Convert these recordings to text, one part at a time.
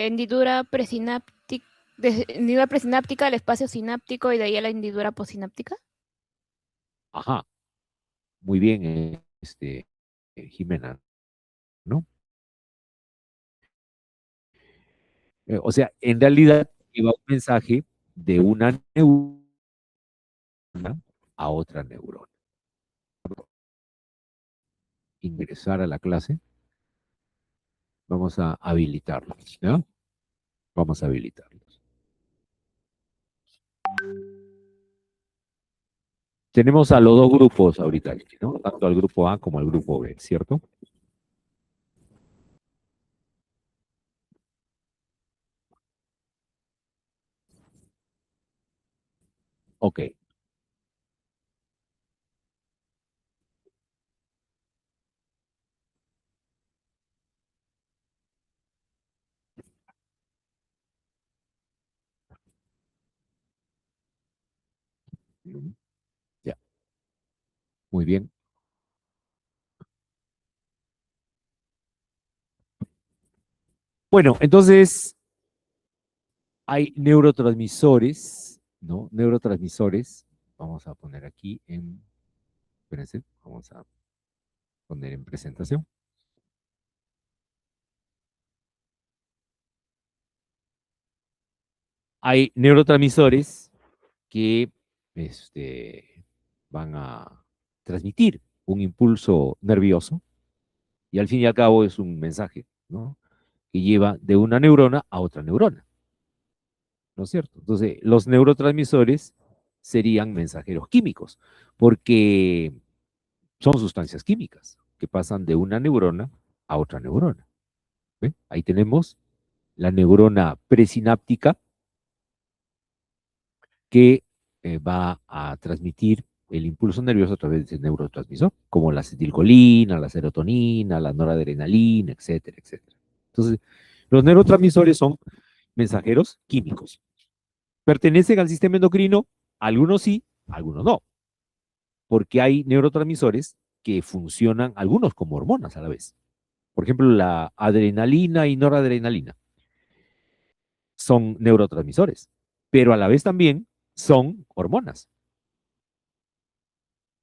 hendidura presináptica, hendidura presináptica al espacio sináptico y de ahí a la hendidura postsináptica. Ajá, muy bien, Jimena, ¿no? O sea, en realidad iba un mensaje de una neurona a otra neurona. Ingresar a la clase, vamos a habilitarlos, ¿no? Vamos a habilitarlos. Tenemos a los dos grupos ahorita, ¿no? Tanto al grupo A como al grupo B, ¿cierto? Ok. Ya, muy bien. Bueno, entonces hay neurotransmisores, ¿no? Neurotransmisores. Vamos a poner aquí en, espérense, vamos a poner en presentación. Hay neurotransmisores que van a transmitir un impulso nervioso y al fin y al cabo es un mensaje, ¿no? Que lleva de una neurona a otra neurona, ¿no es cierto? Entonces, los neurotransmisores serían mensajeros químicos, porque son sustancias químicas que pasan de una neurona a otra neurona. ¿Ve? Ahí tenemos la neurona presináptica que va a transmitir el impulso nervioso a través de ese neurotransmisor, como la acetilcolina, la serotonina, la noradrenalina, etcétera, etcétera. Entonces, los neurotransmisores son mensajeros químicos. ¿Pertenecen al sistema endocrino? Algunos sí, algunos no, porque hay neurotransmisores que funcionan, algunos como hormonas a la vez. Por ejemplo, la adrenalina y noradrenalina son neurotransmisores, pero a la vez también son hormonas.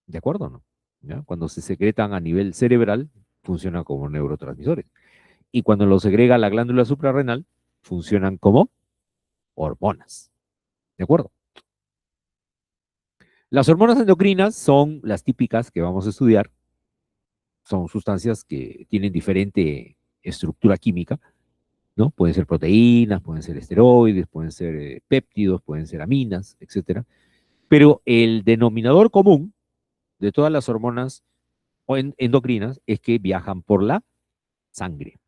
¿De acuerdo o no? ¿Ya? Cuando se secretan a nivel cerebral, funcionan como neurotransmisores. Y cuando lo segrega la glándula suprarrenal, funcionan como hormonas. ¿De acuerdo? Las hormonas endocrinas son las típicas que vamos a estudiar. Son sustancias que tienen diferente estructura química, ¿no? Pueden ser proteínas, pueden ser esteroides, pueden ser péptidos, pueden ser aminas, etcétera. Pero el denominador común de todas las hormonas endocrinas es que viajan por la sangre.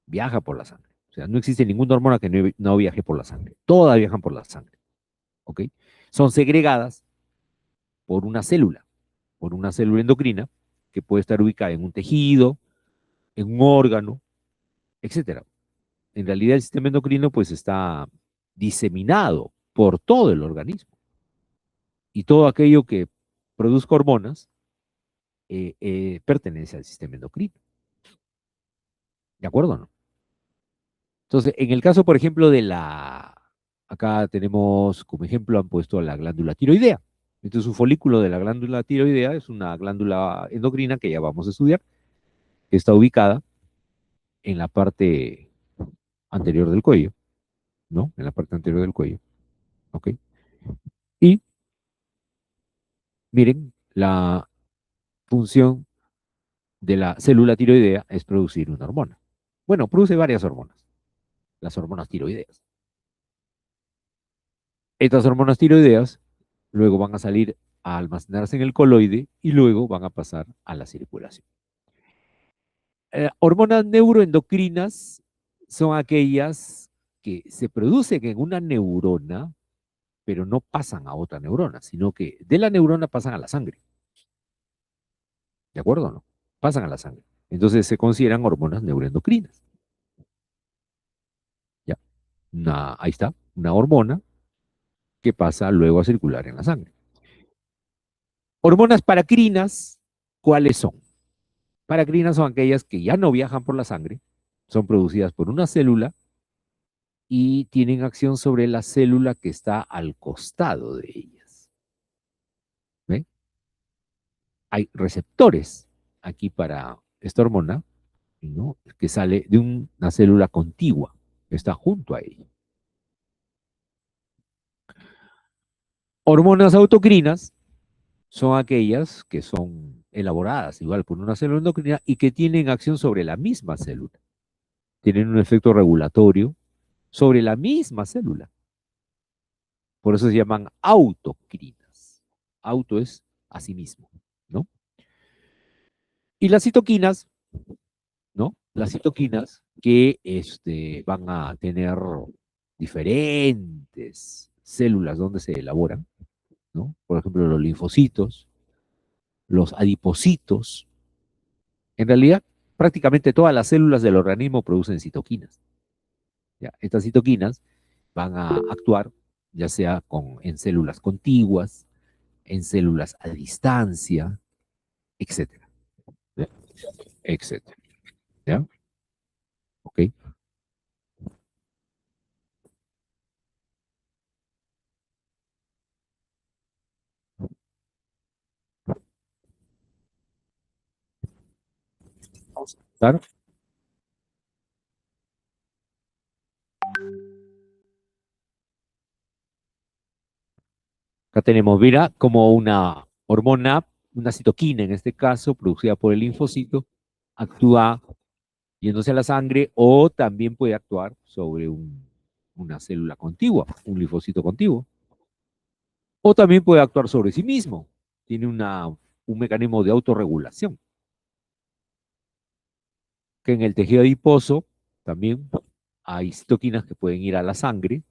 Viaja por la sangre. O sea, no existe ninguna hormona que no viaje por la sangre. Todas viajan por la sangre. ¿Ok? Son segregadas por una célula endocrina que puede estar ubicada en un tejido, en un órgano, etcétera. En realidad el sistema endocrino pues está diseminado por todo el organismo y todo aquello que produzca hormonas pertenece al sistema endocrino. ¿De acuerdo o no? Entonces, en el caso, por ejemplo, acá tenemos como ejemplo, han puesto a la glándula tiroidea. Entonces, un folículo de la glándula tiroidea es una glándula endocrina que ya vamos a estudiar, que está ubicada en la parte anterior del cuello, ¿no? En la parte anterior del cuello, ¿ok? Y miren, la función de la célula tiroidea es producir una hormona. Bueno, produce varias hormonas, las hormonas tiroideas. Estas hormonas tiroideas luego van a salir a almacenarse en el coloide y luego van a pasar a la circulación. Hormonas neuroendocrinas son aquellas que se producen en una neurona, pero no pasan a otra neurona, sino que de la neurona pasan a la sangre. ¿De acuerdo o no? Pasan a la sangre. Entonces se consideran hormonas neuroendocrinas. ¿Ya? Ahí está, una hormona que pasa luego a circular en la sangre. Hormonas paracrinas, ¿cuáles son? Paracrinas son aquellas que ya no viajan por la sangre, son producidas por una célula y tienen acción sobre la célula que está al costado de ellas. ¿Ve? Hay receptores aquí para esta hormona, ¿no? Que sale de una célula contigua, que está junto a ella. Hormonas autocrinas son aquellas que son elaboradas igual por una célula endocrina y que tienen acción sobre la misma célula. Tienen un efecto regulatorio sobre la misma célula. Por eso se llaman autocrinas. Auto es a sí mismo, ¿no? Y las citoquinas, ¿no? Las citoquinas que van a tener diferentes células donde se elaboran, ¿no? Por ejemplo, los linfocitos, los adipocitos. En realidad, prácticamente todas las células del organismo producen citoquinas. ¿Ya? Estas citoquinas van a actuar ya sea en células contiguas, en células a distancia, etcétera. ¿Ya? Etcétera. ¿Ya? ¿Ok? Vamos a empezar. Acá tenemos, mira, como una hormona, una citoquina en este caso, producida por el linfocito, actúa yéndose a la sangre o también puede actuar sobre una célula contigua, un linfocito contiguo. O también puede actuar sobre sí mismo. Tiene un mecanismo de autorregulación. Que en el tejido adiposo también hay citoquinas que pueden ir a la sangre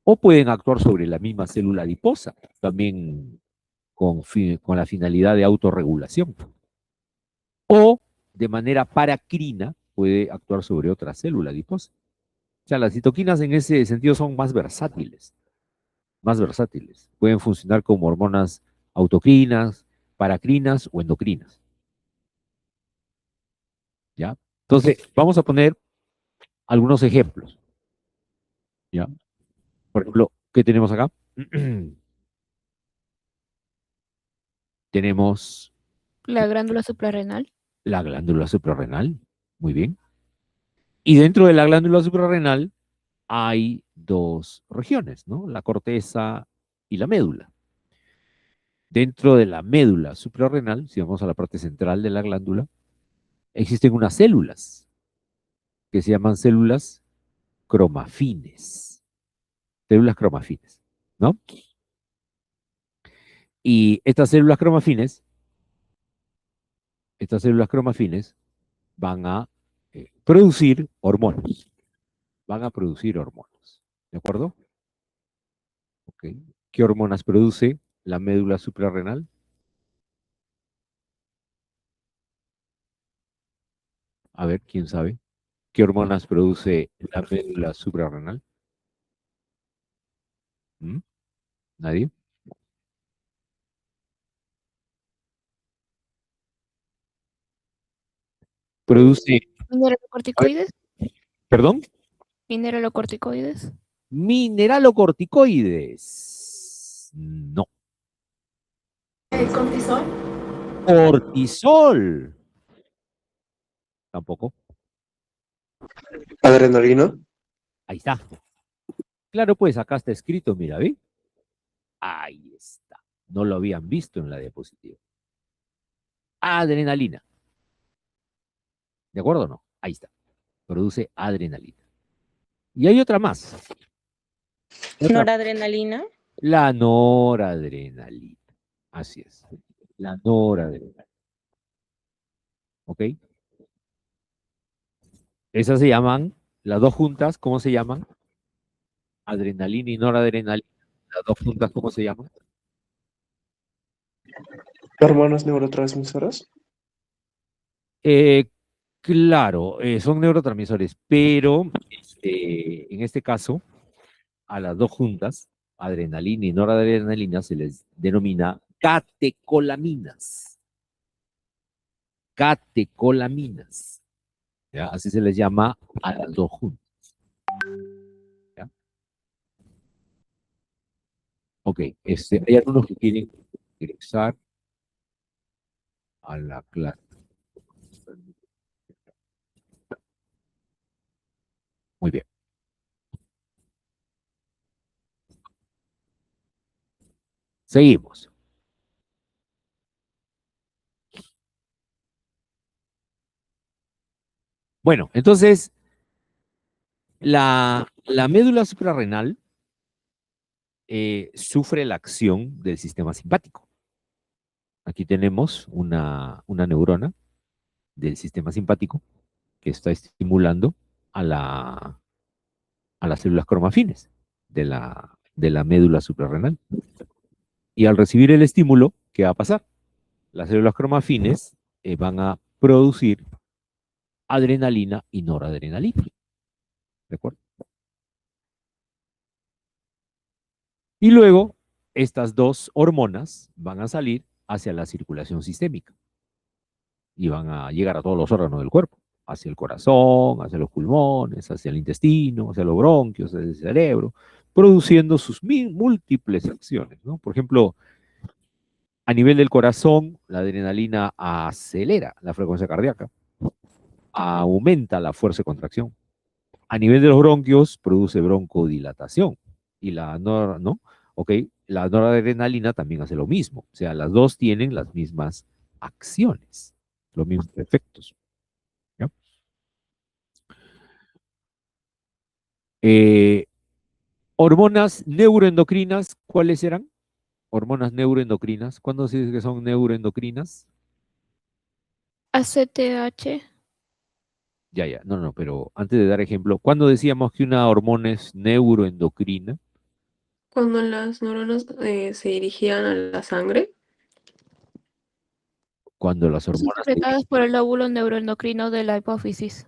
o pueden actuar sobre la misma célula adiposa, también con la finalidad de autorregulación. O de manera paracrina puede actuar sobre otra célula adiposa. O sea, las citoquinas en ese sentido son más versátiles, más versátiles. Pueden funcionar como hormonas autocrinas, paracrinas o endocrinas. ¿Ya? Entonces, vamos a poner algunos ejemplos. ¿Ya? Por ejemplo, ¿qué tenemos acá? Tenemos La glándula suprarrenal. la glándula suprarrenal. Muy bien. Y dentro de la glándula suprarrenal hay dos regiones, ¿no? La corteza y la médula. Dentro de la médula suprarrenal, si vamos a la parte central de la glándula, existen unas células que se llaman células cromafines. Células cromafines, ¿no? Y estas células cromafines van a producir hormonas. Van a producir hormonas. ¿De acuerdo? Ok. ¿Qué hormonas produce la médula suprarrenal? A ver, ¿quién sabe? ¿Qué hormonas produce la médula suprarrenal? ¿Mm? ¿Nadie? Produce, a ver, Mineralocorticoides. perdón, Mineralocorticoides. mineralocorticoides. No. ¿El cortisol? Cortisol. Tampoco. Adrenalina. Ahí está. Claro, pues acá está escrito, mira, ¿ve? Ahí está. No lo habían visto en la diapositiva. Adrenalina. ¿De acuerdo o no? Ahí está. Produce adrenalina. Y hay otra más. Otra. Noradrenalina. La noradrenalina. Así es. La noradrenalina. ¿Ok? Esas se llaman, las dos juntas, ¿cómo se llaman? Adrenalina y noradrenalina. Las dos juntas, ¿cómo se llaman? Hormonas neurotransmisoras. Eh, claro, son neurotransmisores, pero en este caso, a las dos juntas, adrenalina y noradrenalina, se les denomina catecolaminas. Catecolaminas. ¿Ya? Así se les llama a las dos juntas. Ok, hay algunos que quieren ingresar a la clase. Muy bien. Seguimos. Bueno, entonces, la médula suprarrenal sufre la acción del sistema simpático. Aquí tenemos una neurona del sistema simpático que está estimulando a, a las células cromafines de la médula suprarrenal. Y al recibir el estímulo, ¿qué va a pasar? Las células cromafines van a producir adrenalina y noradrenalina. ¿De acuerdo? Y luego, estas dos hormonas van a salir hacia la circulación sistémica y van a llegar a todos los órganos del cuerpo, hacia el corazón, hacia los pulmones, hacia el intestino, hacia los bronquios, hacia el cerebro, produciendo sus múltiples acciones, ¿no? Por ejemplo, a nivel del corazón, la adrenalina acelera la frecuencia cardíaca, aumenta la fuerza de contracción. A nivel de los bronquios, produce broncodilatación. Y ¿no? Ok, la noradrenalina también hace lo mismo. O sea, las dos tienen las mismas acciones, los mismos efectos. ¿Ya? Eh, hormonas neuroendocrinas, ¿cuáles eran? Hormonas neuroendocrinas. ¿Cuándo se dice que son neuroendocrinas? ACTH. Ya, ya. No, no, pero antes de dar ejemplo, ¿cuándo decíamos que una hormona es neuroendocrina? Cuando las neuronas se dirigían a la sangre. Cuando las Son hormonas secretadas por el lóbulo neuroendocrino de la hipófisis.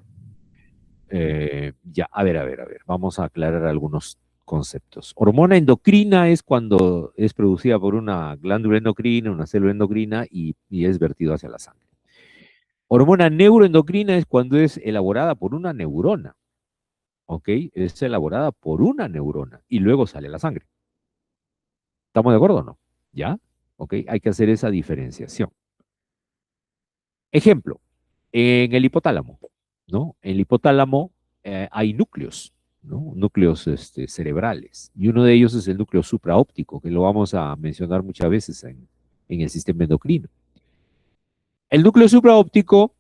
ya, a ver, vamos a aclarar algunos conceptos. Hormona endocrina es cuando es producida por una glándula endocrina, una célula endocrina y es vertido hacia la sangre. Hormona neuroendocrina es cuando es elaborada por una neurona, ¿ok? Es elaborada por una neurona y luego sale a la sangre. ¿Estamos de acuerdo o no? ¿Ya? ¿Ok? Hay que hacer esa diferenciación. Ejemplo, en el hipotálamo, ¿no? En el hipotálamo hay núcleos, ¿no? Núcleos cerebrales. Y uno de ellos es el núcleo supraóptico, que lo vamos a mencionar muchas veces en el sistema endocrino. El núcleo supraóptico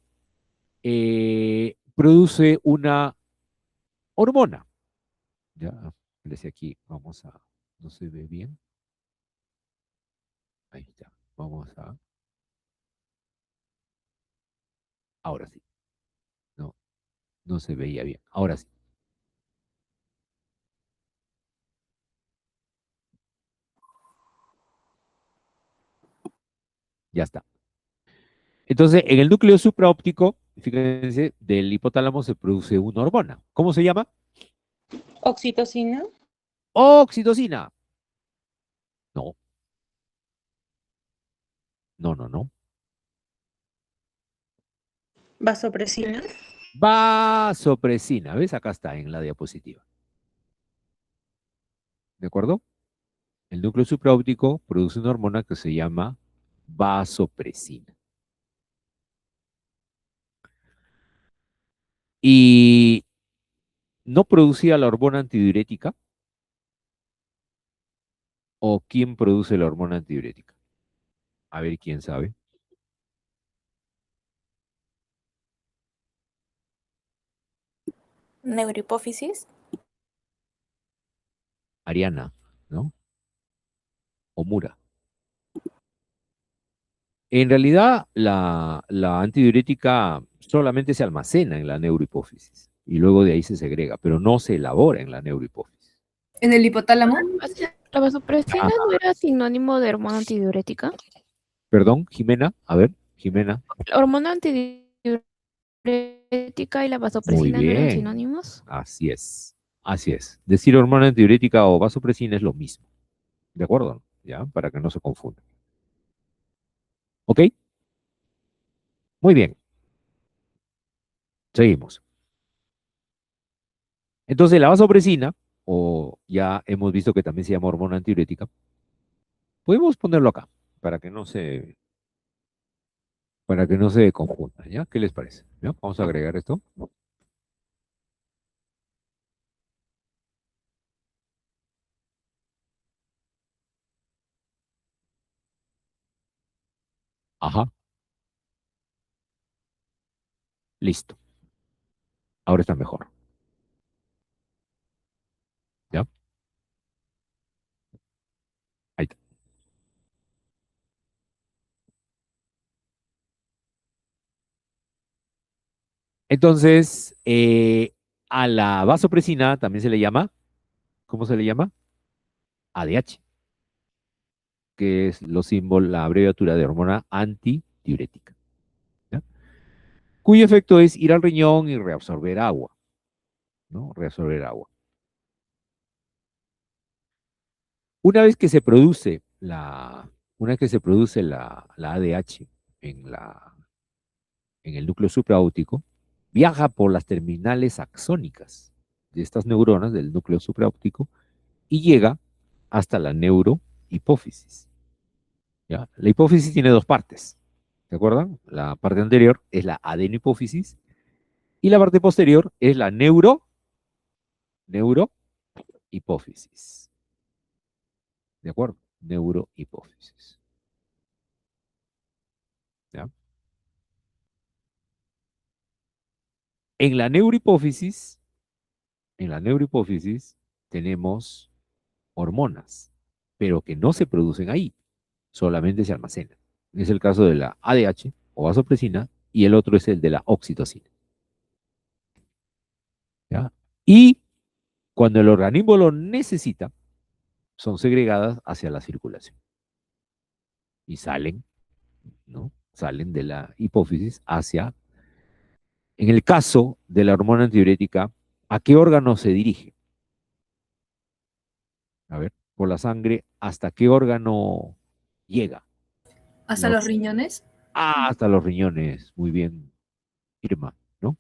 produce una hormona. Ya, desde aquí, vamos a, no se ve bien. Ahí está, vamos a, ahora sí. No, no se veía bien. Ahora sí, ya está. Entonces, en el núcleo supraóptico, fíjense, del hipotálamo se produce una hormona. ¿Cómo se llama? Oxitocina, Oxitocina. No, no, no, no. vasopresina, Vasopresina. ¿Ves? Acá está en la diapositiva. ¿De acuerdo? El núcleo supraóptico produce una hormona que se llama vasopresina. Y no producía la hormona antidiurética. ¿O quién produce la hormona antidiurética? A ver quién sabe. Neurohipófisis. Ariana, ¿no? O Mura. En realidad, la antidiurética solamente se almacena en la neurohipófisis y luego de ahí se segrega, pero no se elabora en la neurohipófisis. ¿En el hipotálamo? ¿La vasopresina no era sinónimo de hormona antidiurética? Perdón, Jimena, a ver, Jimena. ¿La hormona antidiurética y la Muy vasopresina no eran bien, sinónimos? así es, así es. Decir hormona antidiurética o vasopresina es lo mismo, ¿de acuerdo? ¿Ya? Para que no se confunda. ¿Ok? Muy bien, seguimos. Entonces, la vasopresina, o ya hemos visto que también se llama hormona antidiurética, Podemos ponerlo acá para que no se confundan, ¿ya? ¿Qué les parece? ¿Ya? Vamos a agregar esto. Ajá, listo. Ahora está mejor. ¿Ya? Ahí está. Entonces, a la vasopresina también se le llama, ¿cómo se le llama? ADH, que es la abreviatura de hormona antidiurética, ¿ya? Cuyo efecto es ir al riñón y reabsorber agua, ¿no? Reabsorber agua. Una vez que se produce una vez que se produce la ADH en en el núcleo supraóptico, viaja por las terminales axónicas de estas neuronas del núcleo supraóptico y llega hasta la neurohipófisis, ¿ya? La hipófisis tiene dos partes, ¿se acuerdan? La parte anterior es la adenohipófisis y la parte posterior es la neurohipófisis, ¿de acuerdo? Neurohipófisis, ¿ya? En la neurohipófisis, en la neurohipófisis tenemos hormonas, pero que no se producen ahí, solamente se almacenan. Es el caso de la ADH o vasopresina y el otro es el de la oxitocina, ¿ya? Y cuando el organismo lo necesita, son segregadas hacia la circulación y salen, ¿no? Salen de la hipófisis hacia, en el caso de la hormona antidiurética, ¿a qué órgano se dirige? A ver, por la sangre, ¿hasta qué órgano llega? ¿Hasta los riñones? Ah, hasta los riñones. Muy bien, Irma, ¿no?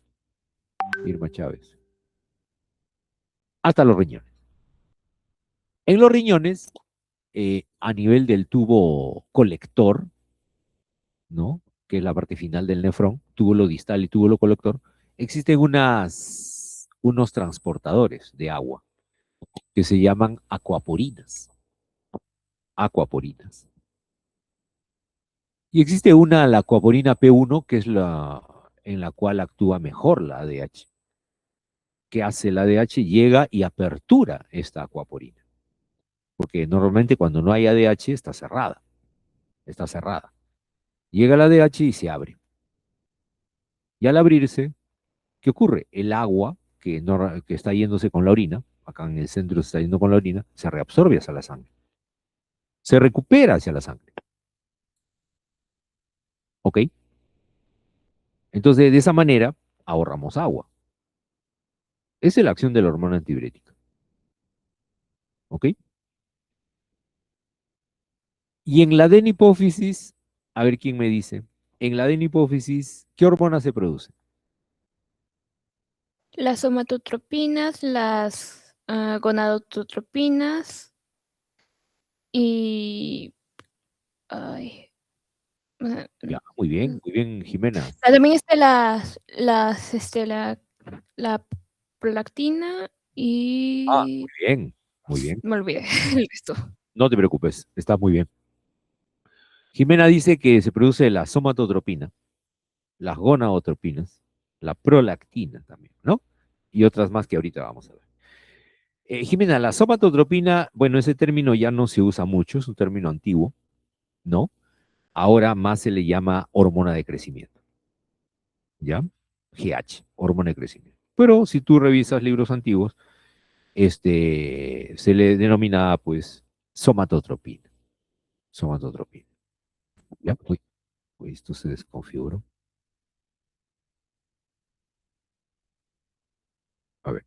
Irma Chávez. Hasta los riñones. En los riñones, a nivel del tubo colector, ¿no? Que es la parte final del nefrón, túbulo distal y túbulo colector, existen unos transportadores de agua que se llaman acuaporinas. Acuaporinas. Y existe la acuaporina P1, que es la en la cual actúa mejor la ADH. ¿Qué hace la ADH? Llega y apertura esta acuaporina. Porque normalmente cuando no hay ADH está cerrada. Está cerrada. Llega la ADH y se abre. Y al abrirse, ¿qué ocurre? El agua que está yéndose con la orina, acá en el centro se está yendo con la orina, se reabsorbe hacia la sangre. Se recupera hacia la sangre. ¿Ok? Entonces, de esa manera, ahorramos agua. Esa es la acción de la hormona antidiurética. ¿Ok? Y en la adenipófisis, a ver quién me dice, en la adenipófisis, ¿qué hormona se produce? Las somatotropinas, las gonadotropinas y... Ay, Ya, muy bien, Jimena. también está la prolactina Ah, y... muy bien. Me olvidé el resto. No te preocupes, está muy bien. Jimena dice que se produce la somatotropina, las gonadotropinas, la prolactina también, ¿no? Y otras más que ahorita vamos a ver. Jimena, la somatotropina, bueno, ese término ya no se usa mucho, es un término antiguo, ¿no? Ahora más se le llama hormona de crecimiento, ¿ya? GH, hormona de crecimiento. Pero si tú revisas libros antiguos, se le denomina, pues, somatotropina, somatotropina, ¿ya? Uy, esto se desconfiguró. A ver,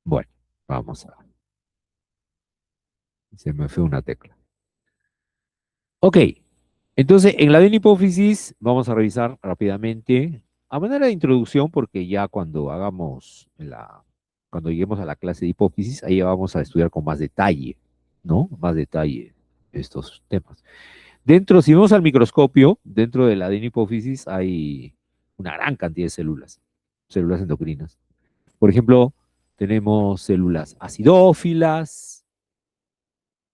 bueno, vamos a... Se me fue una tecla. Ok, entonces en la adenipófisis vamos a revisar rápidamente, a manera de introducción, porque ya cuando hagamos Cuando lleguemos a la clase de hipófisis, ahí vamos a estudiar con más detalle, ¿no? Más detalle estos temas. Dentro, si vemos al microscopio, dentro de la adenohipófisis hay una gran cantidad de células, células endocrinas. Por ejemplo, tenemos células acidófilas.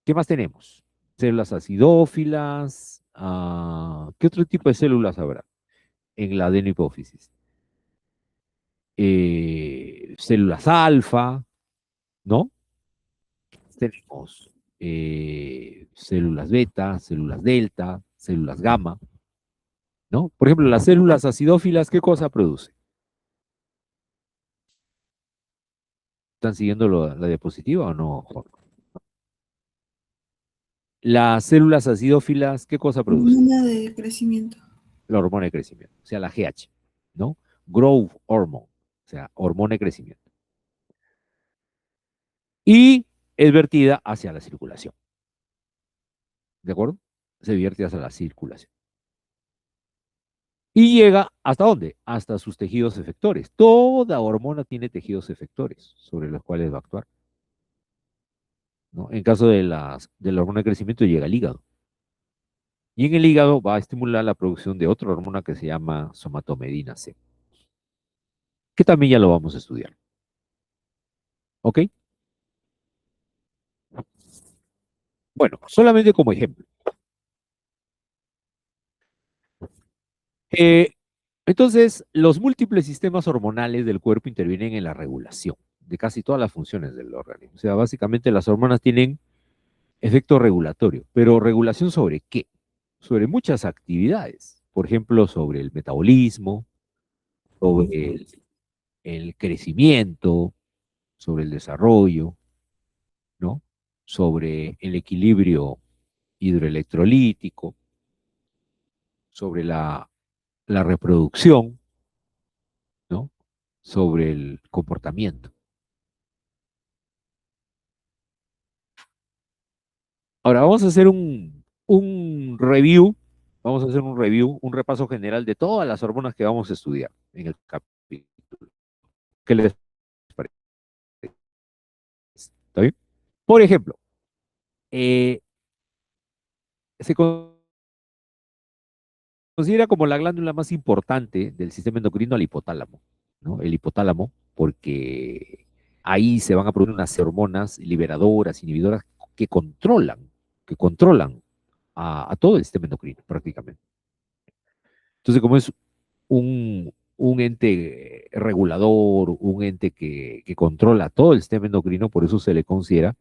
¿Qué más tenemos? Células acidófilas. ¿Qué otro tipo de células habrá en la adenohipófisis? Células alfa, ¿no? Tenemos células beta, células delta, células gamma, ¿no? Por ejemplo, las células acidófilas, ¿qué cosa producen? ¿Están siguiendo la diapositiva o no, Juan? Las células acidófilas, ¿qué cosa producen? Hormona de crecimiento. La hormona de crecimiento, o sea, la GH, ¿no? Growth hormone, o sea, hormona de crecimiento. Y es vertida hacia la circulación, ¿de acuerdo? Se vierte hacia la circulación. Y llega ¿hasta dónde? Hasta sus tejidos efectores. Toda hormona tiene tejidos efectores sobre los cuales va a actuar, ¿no? En caso de la hormona de crecimiento llega al hígado. Y en el hígado va a estimular la producción de otra hormona que se llama somatomedina C, que también ya lo vamos a estudiar. ¿Ok? Bueno, solamente como ejemplo. Eh, entonces, los múltiples sistemas hormonales del cuerpo intervienen en la regulación de casi todas las funciones del organismo. O sea, básicamente las hormonas tienen efecto regulatorio, pero ¿regulación sobre qué? Sobre muchas actividades. Por ejemplo, sobre el metabolismo, sobre el crecimiento, sobre el desarrollo, ¿no? Sobre el equilibrio hidroelectrolítico, sobre la reproducción, ¿no? Sobre el comportamiento. Ahora vamos a hacer un review, vamos a hacer un review, un repaso general de todas las hormonas que vamos a estudiar en el capítulo. ¿Qué les parece? ¿Está bien? Por ejemplo, eh, se considera como la glándula más importante del sistema endocrino al hipotálamo, ¿no? El hipotálamo, porque ahí se van a producir unas hormonas liberadoras, inhibidoras que controlan, que controlan a todo el sistema endocrino prácticamente. Entonces, como es un ente regulador, un ente que controla todo el sistema endocrino, por eso se le considera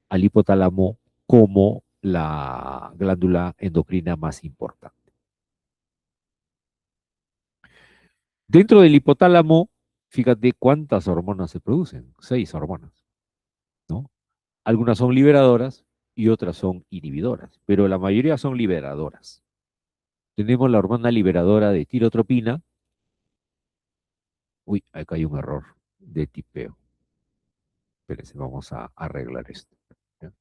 al hipotálamo como la glándula endocrina más importante. Dentro del hipotálamo, fíjate cuántas hormonas se producen, 6 hormonas, ¿no? Algunas son liberadoras y otras son inhibidoras, pero la mayoría son liberadoras. Tenemos la hormona liberadora de tirotropina. Uy, acá hay un error de tipeo. Espérense, vamos a arreglar esto. ¿Ya?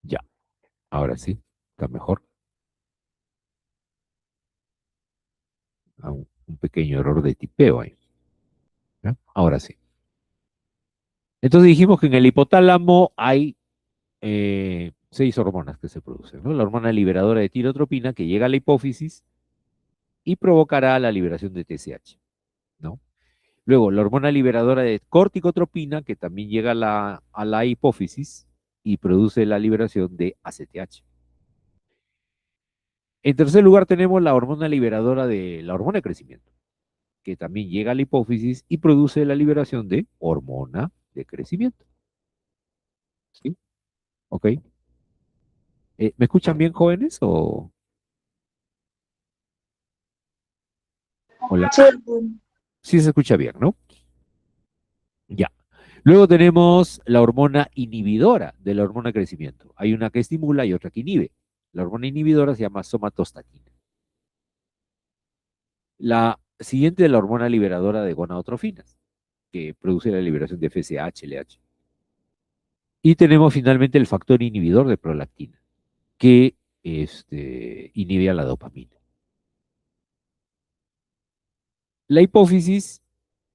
Ya, ahora sí, está mejor. Un pequeño error de tipeo ahí. ¿Ya? Ahora sí. Entonces dijimos que en el hipotálamo hay 6 hormonas que se producen, ¿no? La hormona liberadora de tirotropina que llega a la hipófisis y provocará la liberación de TSH, ¿no? Luego, la hormona liberadora de corticotropina que también llega a la hipófisis y produce la liberación de ACTH. En tercer lugar tenemos la hormona liberadora de la hormona de crecimiento, que también llega a la hipófisis y produce la liberación de hormona de crecimiento. ¿Sí? ¿Ok? ¿Me escuchan bien, jóvenes? ¿O hola? Sí. Sí se escucha bien, ¿no? Ya. Luego tenemos la hormona inhibidora de la hormona de crecimiento. Hay una que estimula y otra que inhibe. La hormona inhibidora se llama somatostatina. La siguiente es la hormona liberadora de gonadotrofinas, que produce la liberación de FSH, LH. Y tenemos finalmente el factor inhibidor de prolactina, que inhibe a la dopamina. La hipófisis,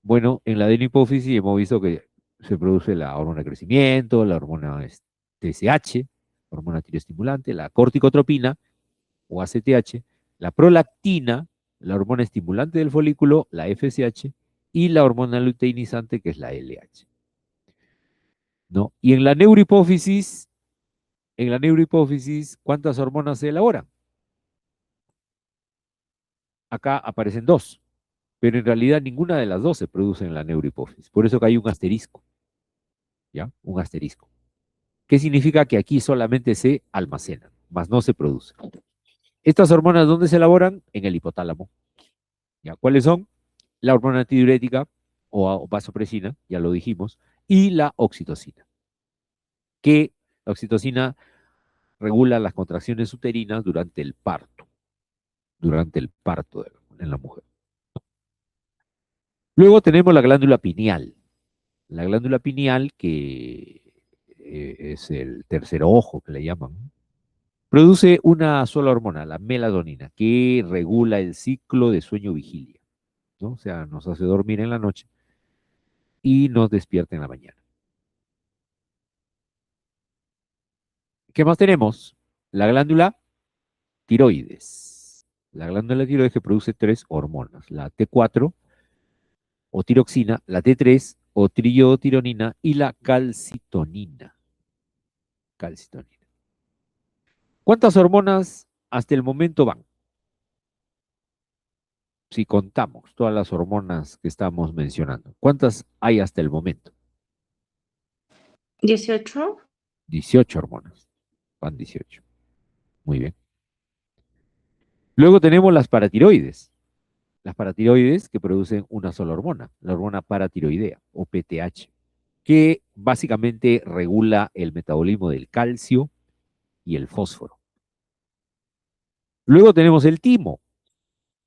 bueno, en la adenohipófisis hemos visto que se produce la hormona de crecimiento, la hormona TSH, hormona tiroestimulante, la corticotropina o ACTH, la prolactina, la hormona estimulante del folículo, la FSH, y la hormona luteinizante, que es la LH. ¿No? Y en la neurohipófisis, ¿cuántas hormonas se elaboran? Acá aparecen dos, pero en realidad ninguna de las dos se produce en la neurohipófisis. Por eso que hay un asterisco, ¿ya? Un asterisco. ¿Qué significa? Que aquí solamente se almacenan, más no se producen. Estas hormonas, ¿dónde se elaboran? En el hipotálamo. ¿Ya? ¿Cuáles son? La hormona antidiurética o vasopresina, ya lo dijimos, y la oxitocina. Que la oxitocina regula las contracciones uterinas durante el parto en la mujer. Luego tenemos la glándula pineal. La glándula pineal, que es el tercer ojo que le llaman, produce una sola hormona, la melatonina, que regula el ciclo de sueño-vigilia, ¿no? O sea, nos hace dormir en la noche y nos despierta en la mañana. ¿Qué más tenemos? La glándula tiroides. La glándula tiroides que produce tres hormonas, la T4 o tiroxina, la T3 o triiodotironina y la calcitonina. Calcitonina. ¿Cuántas hormonas hasta el momento van? Si contamos todas las hormonas que estamos mencionando, ¿cuántas hay hasta el momento? 18. 18 hormonas. Van 18. Muy bien. Luego tenemos las paratiroides. Las paratiroides que producen una sola hormona, la hormona paratiroidea o PTH, que básicamente regula el metabolismo del calcio y el fósforo. Luego tenemos el timo.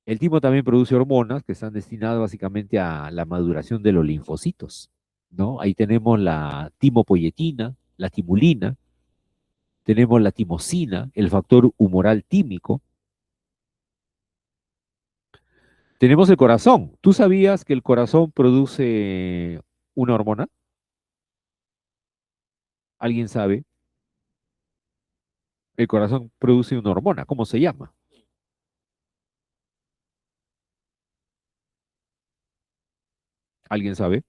El timo también produce hormonas que están destinadas básicamente a la maduración de los linfocitos, ¿no? Ahí tenemos la timopoyetina, la timulina, tenemos la timosina, el factor humoral tímico. Tenemos el corazón. ¿Tú sabías que el corazón produce una hormona? ¿Alguien sabe? El corazón produce una hormona. ¿Cómo se llama? ¿Alguien sabe?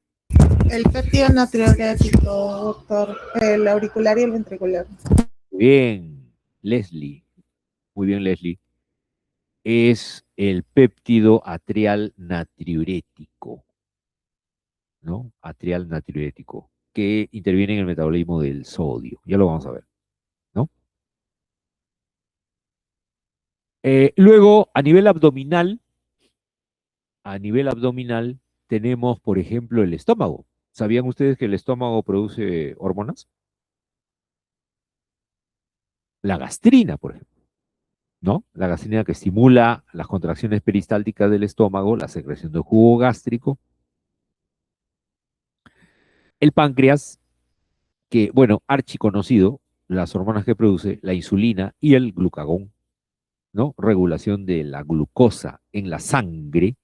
El péptido natriurético, doctor, el auricular y el ventricular. Bien, Leslie. Muy bien, Leslie. Es el péptido atrial natriurético, ¿no? Atrial natriurético, que interviene en el metabolismo del sodio. Ya lo vamos a ver, ¿no? Luego, a nivel abdominal, tenemos, por ejemplo, el estómago. ¿Sabían ustedes que el estómago produce hormonas? La gastrina, por ejemplo, ¿no? La gastrina que estimula las contracciones peristálticas del estómago, la secreción de jugo gástrico. El páncreas, que, bueno, archiconocido, las hormonas que produce, la insulina y el glucagón, ¿no? Regulación de la glucosa en la sangre.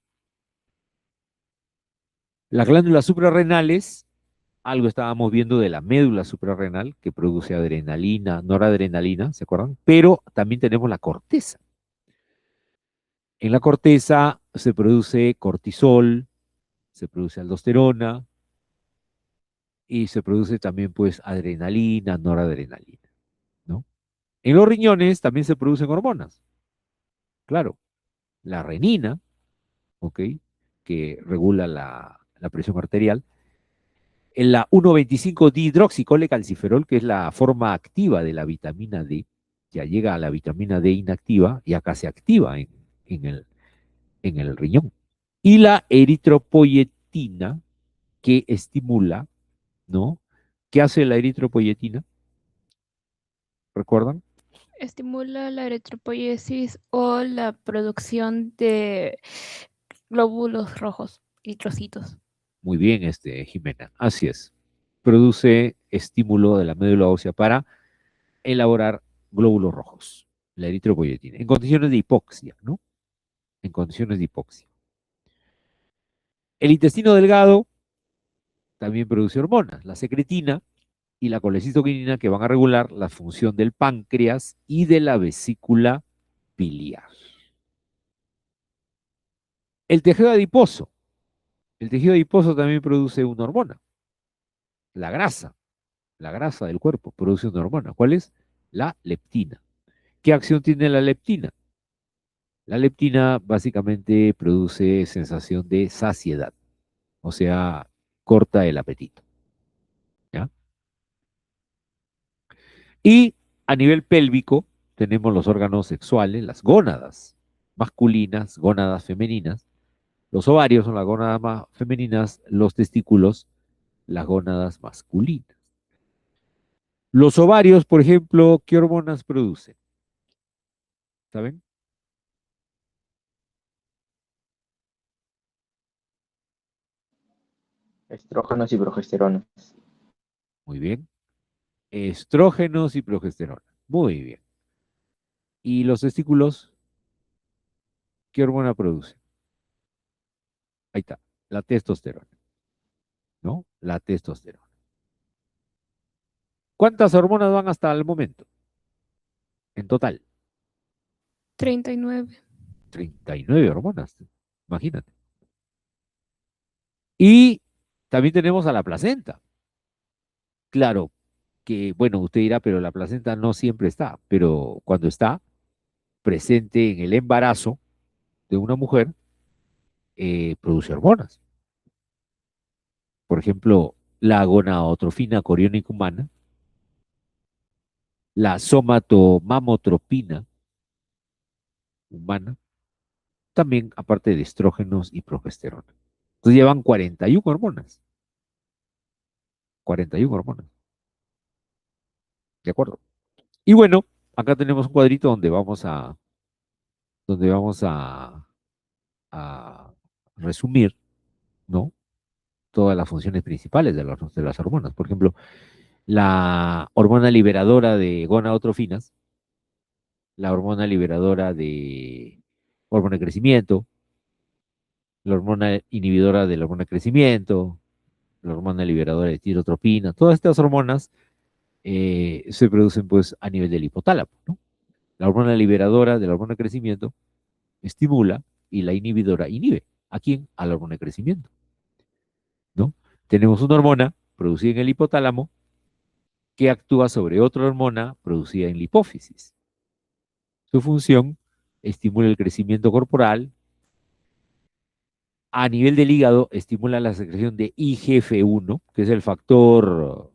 Las glándulas suprarrenales, algo estábamos viendo de la médula suprarrenal que produce adrenalina, noradrenalina, ¿se acuerdan? Pero también tenemos la corteza. En la corteza se produce cortisol, se produce aldosterona y se produce también pues adrenalina, noradrenalina, ¿no? En los riñones también se producen hormonas. Claro, la renina, ¿ok? Que regula la presión arterial. En la 1,25-dihidroxicolecalciferol, que es la forma activa de la vitamina D, ya llega a la vitamina D inactiva y acá se activa en el riñón. Y la eritropoyetina, que estimula, ¿no? ¿Qué hace la eritropoyetina? ¿Recuerdan? Estimula la eritropoyesis o la producción de glóbulos rojos y trocitos. Muy bien, Jimena. Así es. produce estímulo de la médula ósea para elaborar glóbulos rojos, la eritropoyetina, en condiciones de hipoxia, ¿no? En condiciones de hipoxia. El intestino delgado también produce hormonas, la secretina y la colecistoquinina, que van a regular la función del páncreas y de la vesícula biliar. El tejido adiposo. El tejido adiposo también produce una hormona, la grasa. La grasa del cuerpo produce una hormona. ¿Cuál es? La leptina. ¿Qué acción tiene la leptina? La leptina básicamente produce sensación de saciedad, o sea, corta el apetito. ¿Ya? Y a nivel pélvico tenemos los órganos sexuales, las gónadas masculinas, gónadas femeninas. Los ovarios son las gónadas femeninas, los testículos, las gónadas masculinas. Los ovarios, por ejemplo, ¿qué hormonas producen? ¿Saben? Estrógenos y progesterona. Muy bien. Estrógenos y progesterona. Muy bien. ¿Y los testículos? ¿Qué hormona produce? Ahí está, la testosterona. ¿No? La testosterona. ¿Cuántas hormonas van hasta el momento? En total, 39. 39 hormonas. Imagínate. Y también tenemos a la placenta. Claro que, bueno, usted dirá, pero la placenta no siempre está, pero cuando está presente en el embarazo de una mujer, produce hormonas. Por ejemplo, la gonadotrofina coriónica humana, la somatomamotropina humana, también aparte de estrógenos y progesterona. Entonces llevan 41 hormonas. 41 hormonas. ¿De acuerdo? Y bueno, acá tenemos un cuadrito donde vamos a resumir, ¿no? Todas las funciones principales de las hormonas. Por ejemplo, la hormona liberadora de gonadotrofinas, la hormona liberadora de hormona de crecimiento, la hormona inhibidora de la hormona de crecimiento, la hormona liberadora de tirotropina, todas estas hormonas se producen pues a nivel del hipotálamo, ¿no? La hormona liberadora de la hormona de crecimiento estimula y la inhibidora inhibe. ¿A quién? A la hormona de crecimiento, ¿no? Tenemos una hormona producida en el hipotálamo que actúa sobre otra hormona producida en la hipófisis. Su función estimula el crecimiento corporal. A nivel del hígado, estimula la secreción de IGF-1, que es el factor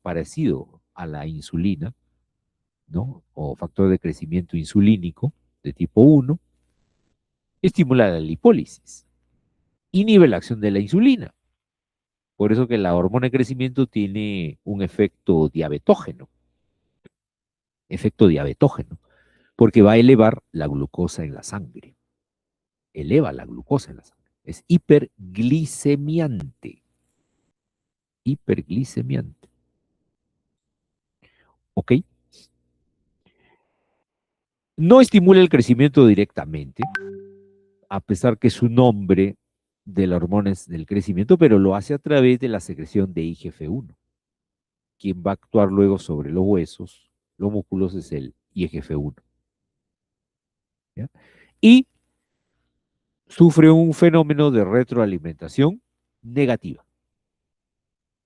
parecido a la insulina, ¿no? O factor de crecimiento insulínico de tipo 1. Estimula la lipólisis. Inhibe la acción de la insulina. Por eso que la hormona de crecimiento tiene un efecto diabetógeno. Efecto diabetógeno. Porque va a elevar la glucosa en la sangre. Eleva la glucosa en la sangre. Es hiperglicemiante. Hiperglicemiante. ¿Ok? No estimula el crecimiento directamente, a pesar que su nombre de la hormona es del crecimiento, pero lo hace a través de la secreción de IGF-1. Quien va a actuar luego sobre los huesos, los músculos, es el IGF-1. ¿Ya? Y sufre un fenómeno de retroalimentación negativa.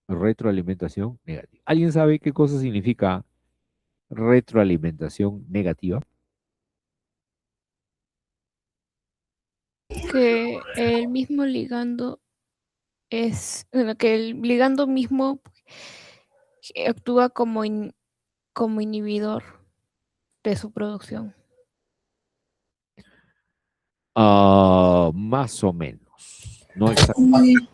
Retroalimentación negativa. ¿Alguien sabe qué cosa significa retroalimentación negativa? Que el mismo ligando que el ligando mismo actúa como inhibidor de su producción. Más o menos. No exactamente.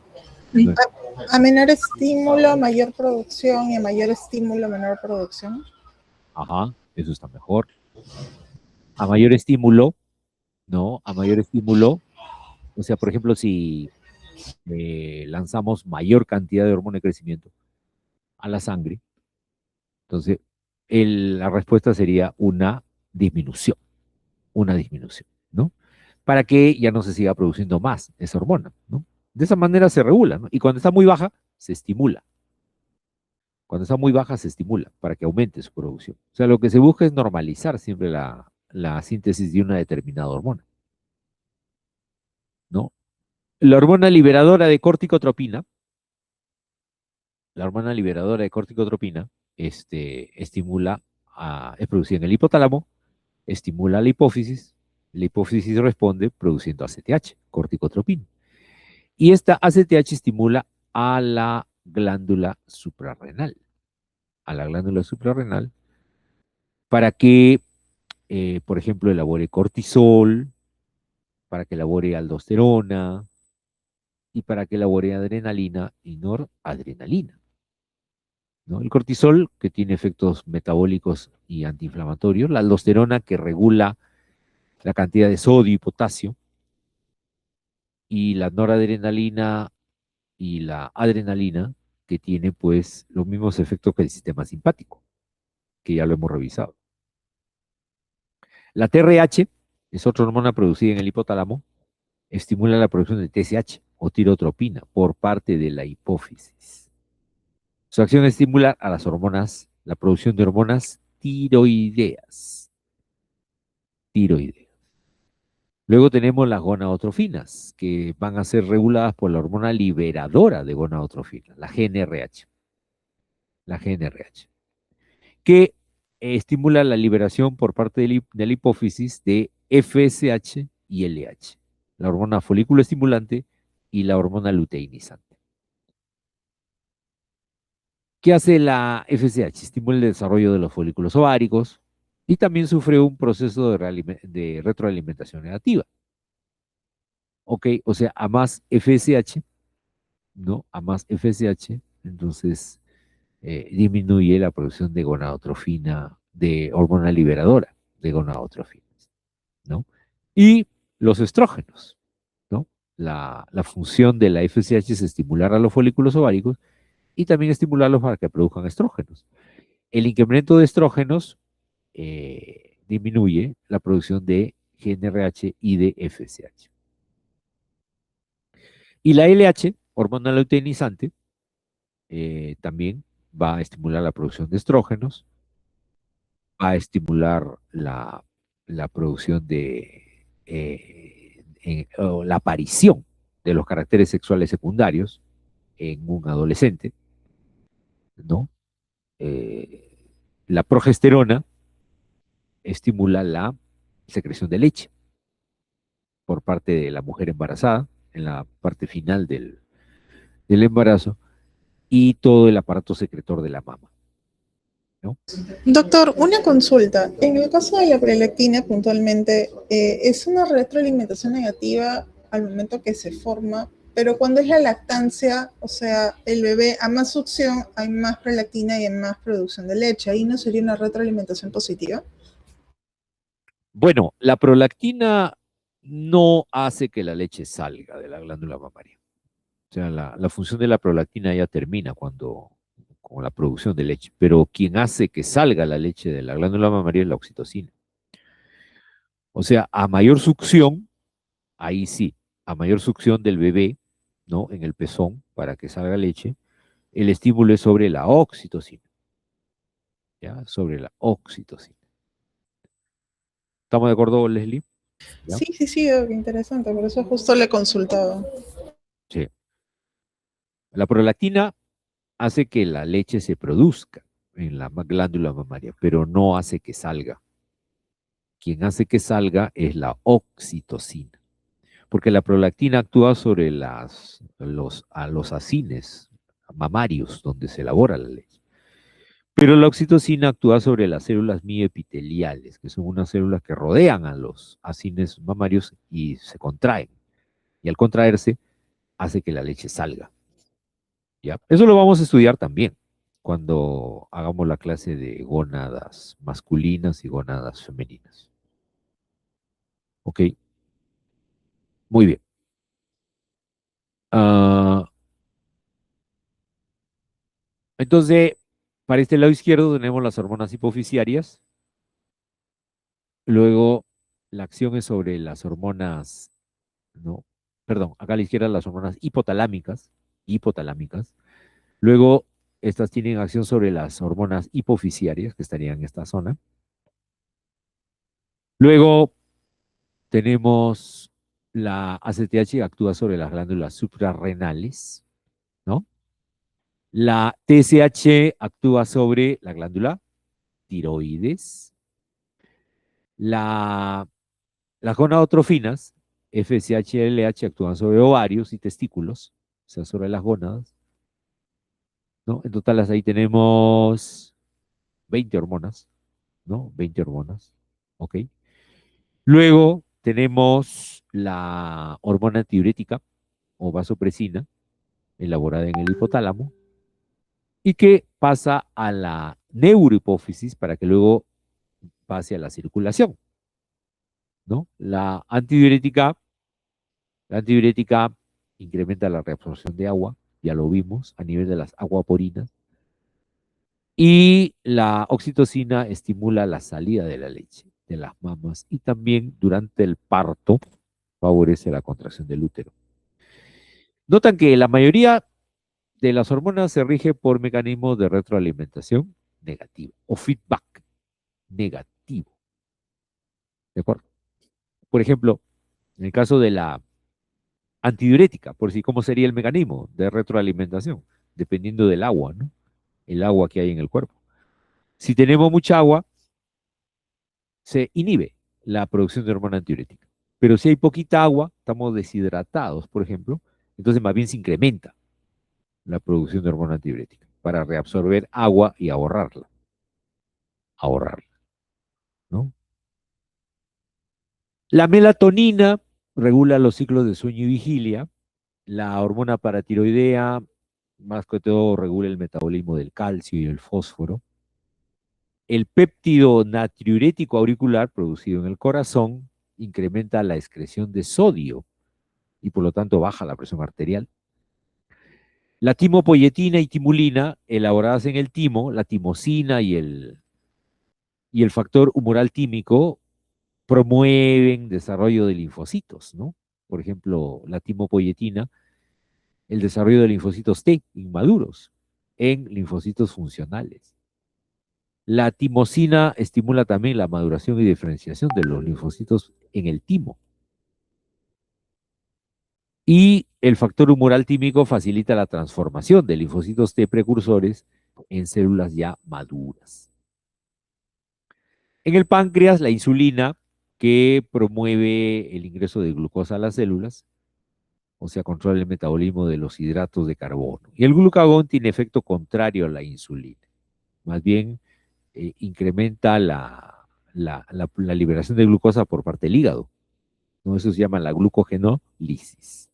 A menor estímulo, mayor producción, y a mayor estímulo, menor producción. Ajá, eso está mejor. A mayor estímulo, ¿no? A mayor estímulo, o sea, por ejemplo, si lanzamos mayor cantidad de hormona de crecimiento a la sangre. Entonces, la respuesta sería una disminución, ¿no? Para que ya no se siga produciendo más esa hormona, ¿no? De esa manera se regula, ¿no? Y cuando está muy baja, se estimula. Cuando está muy baja, se estimula para que aumente su producción. O sea, lo que se busca es normalizar siempre la síntesis de una determinada hormona, ¿no? La hormona liberadora de corticotropina, estimula, es producida en el hipotálamo, estimula la hipófisis responde produciendo ACTH, corticotropina. Y esta ACTH estimula a la glándula suprarrenal, para que, por ejemplo, elabore cortisol, para que elabore aldosterona y para que elabore adrenalina y noradrenalina, ¿no? El cortisol, que tiene efectos metabólicos y antiinflamatorios, la aldosterona, que regula la cantidad de sodio y potasio, y la noradrenalina y la adrenalina, que tiene pues los mismos efectos que el sistema simpático, que ya lo hemos revisado. La TRH es otra hormona producida en el hipotálamo, estimula la producción de TSH o tirotropina por parte de la hipófisis. Su acción es estimular a las hormonas, la producción de hormonas tiroideas. Luego tenemos las gonadotrofinas, que van a ser reguladas por la hormona liberadora de gonadotrofina, la GnRH. Que estimula la liberación por parte de la hipófisis de FSH y LH, la hormona folículo estimulante y la hormona luteinizante. ¿Qué hace la FSH? Estimula el desarrollo de los folículos ováricos y también sufre un proceso de retroalimentación negativa. Ok, o sea, a más FSH, ¿no? A más FSH, entonces disminuye la producción de gonadotrofina, de hormona liberadora de gonadotrofinas, ¿no? Y los estrógenos, ¿no? La función de la FSH es estimular a los folículos ováricos y también estimularlos para que produzcan estrógenos. El incremento de estrógenos disminuye la producción de GnRH y de FSH. Y la LH, hormona luteinizante, también va a estimular la producción de estrógenos, va a estimular la producción o la aparición de los caracteres sexuales secundarios en un adolescente, ¿no? La progesterona estimula la secreción de leche por parte de la mujer embarazada, en la parte final del embarazo, y todo el aparato secretor de la mama, ¿no? Doctor, una consulta. En el caso de la prolactina, puntualmente, es una retroalimentación negativa al momento que se forma, pero cuando es la lactancia, o sea, el bebé a más succión, hay más prolactina y hay más producción de leche. ¿Ahí no sería una retroalimentación positiva? Bueno, la prolactina no hace que la leche salga de la glándula mamaria. O sea, la función de la prolactina ya termina con la producción de leche, pero quien hace que salga la leche de la glándula mamaria es la oxitocina. O sea, a mayor succión, ahí sí, a mayor succión del bebé, ¿no? En el pezón para que salga leche, el estímulo es sobre la oxitocina, ¿ya? Sobre la oxitocina. ¿Estamos de acuerdo, Leslie? ¿Ya? Sí, qué interesante, por eso justo le consultaba. Sí. La prolactina hace que la leche se produzca en la glándula mamaria, pero no hace que salga. Quien hace que salga es la oxitocina, porque la prolactina actúa sobre los acines mamarios donde se elabora la leche. Pero la oxitocina actúa sobre las células mioepiteliales, que son unas células que rodean a los acines mamarios y se contraen. Y al contraerse, hace que la leche salga. ¿Ya? Eso lo vamos a estudiar también cuando hagamos la clase de gónadas masculinas y gónadas femeninas. Ok, muy bien. Entonces, para este lado izquierdo tenemos las hormonas hipofisiarias. Luego, la acción es sobre las hormonas, no, perdón, acá a la izquierda las hormonas hipotalámicas. Luego, estas tienen acción sobre las hormonas hipofisiarias, que estarían en esta zona. Luego, tenemos la ACTH que actúa sobre las glándulas suprarrenales, ¿no? La TSH actúa sobre la glándula tiroides. Las gonadotrofinas, FSH y LH, actúan sobre ovarios y testículos, o sea, sobre las gónadas, ¿no? En total, ahí tenemos 20 hormonas, ¿no? 20 hormonas, ¿ok? Luego tenemos la hormona antidiurética o vasopresina, elaborada en el hipotálamo, y que pasa a la neurohipófisis para que luego pase a la circulación, ¿no? La antidiurética incrementa la reabsorción de agua, ya lo vimos, a nivel de las aguaporinas. Y la oxitocina estimula la salida de la leche de las mamas y también durante el parto favorece la contracción del útero. Notan que la mayoría de las hormonas se rige por mecanismos de retroalimentación negativo o feedback negativo. ¿De acuerdo? Por ejemplo, en el caso de la antidiurética, por si cómo sería el mecanismo de retroalimentación, dependiendo del agua, ¿no? El agua que hay en el cuerpo. Si tenemos mucha agua, se inhibe la producción de hormona antidiurética. Pero si hay poquita agua, estamos deshidratados, por ejemplo, entonces más bien se incrementa la producción de hormona antidiurética para reabsorber agua y ahorrarla. Ahorrarla, ¿no? La melatonina regula los ciclos de sueño y vigilia. La hormona paratiroidea, más que todo, regula el metabolismo del calcio y el fósforo. El péptido natriurético auricular producido en el corazón incrementa la excreción de sodio y por lo tanto baja la presión arterial. La timopoyetina y timulina, elaboradas en el timo, la timosina y el factor humoral tímico, promueven desarrollo de linfocitos, ¿no? Por ejemplo, la timopoyetina, el desarrollo de linfocitos T inmaduros en linfocitos funcionales. La timosina estimula también la maduración y diferenciación de los linfocitos en el timo. Y el factor humoral tímico facilita la transformación de linfocitos T precursores en células ya maduras. En el páncreas, la insulina, que promueve el ingreso de glucosa a las células, o sea, controla el metabolismo de los hidratos de carbono. Y el glucagón tiene efecto contrario a la insulina. Más bien, incrementa la liberación de glucosa por parte del hígado, ¿no? Eso se llama la glucogenólisis.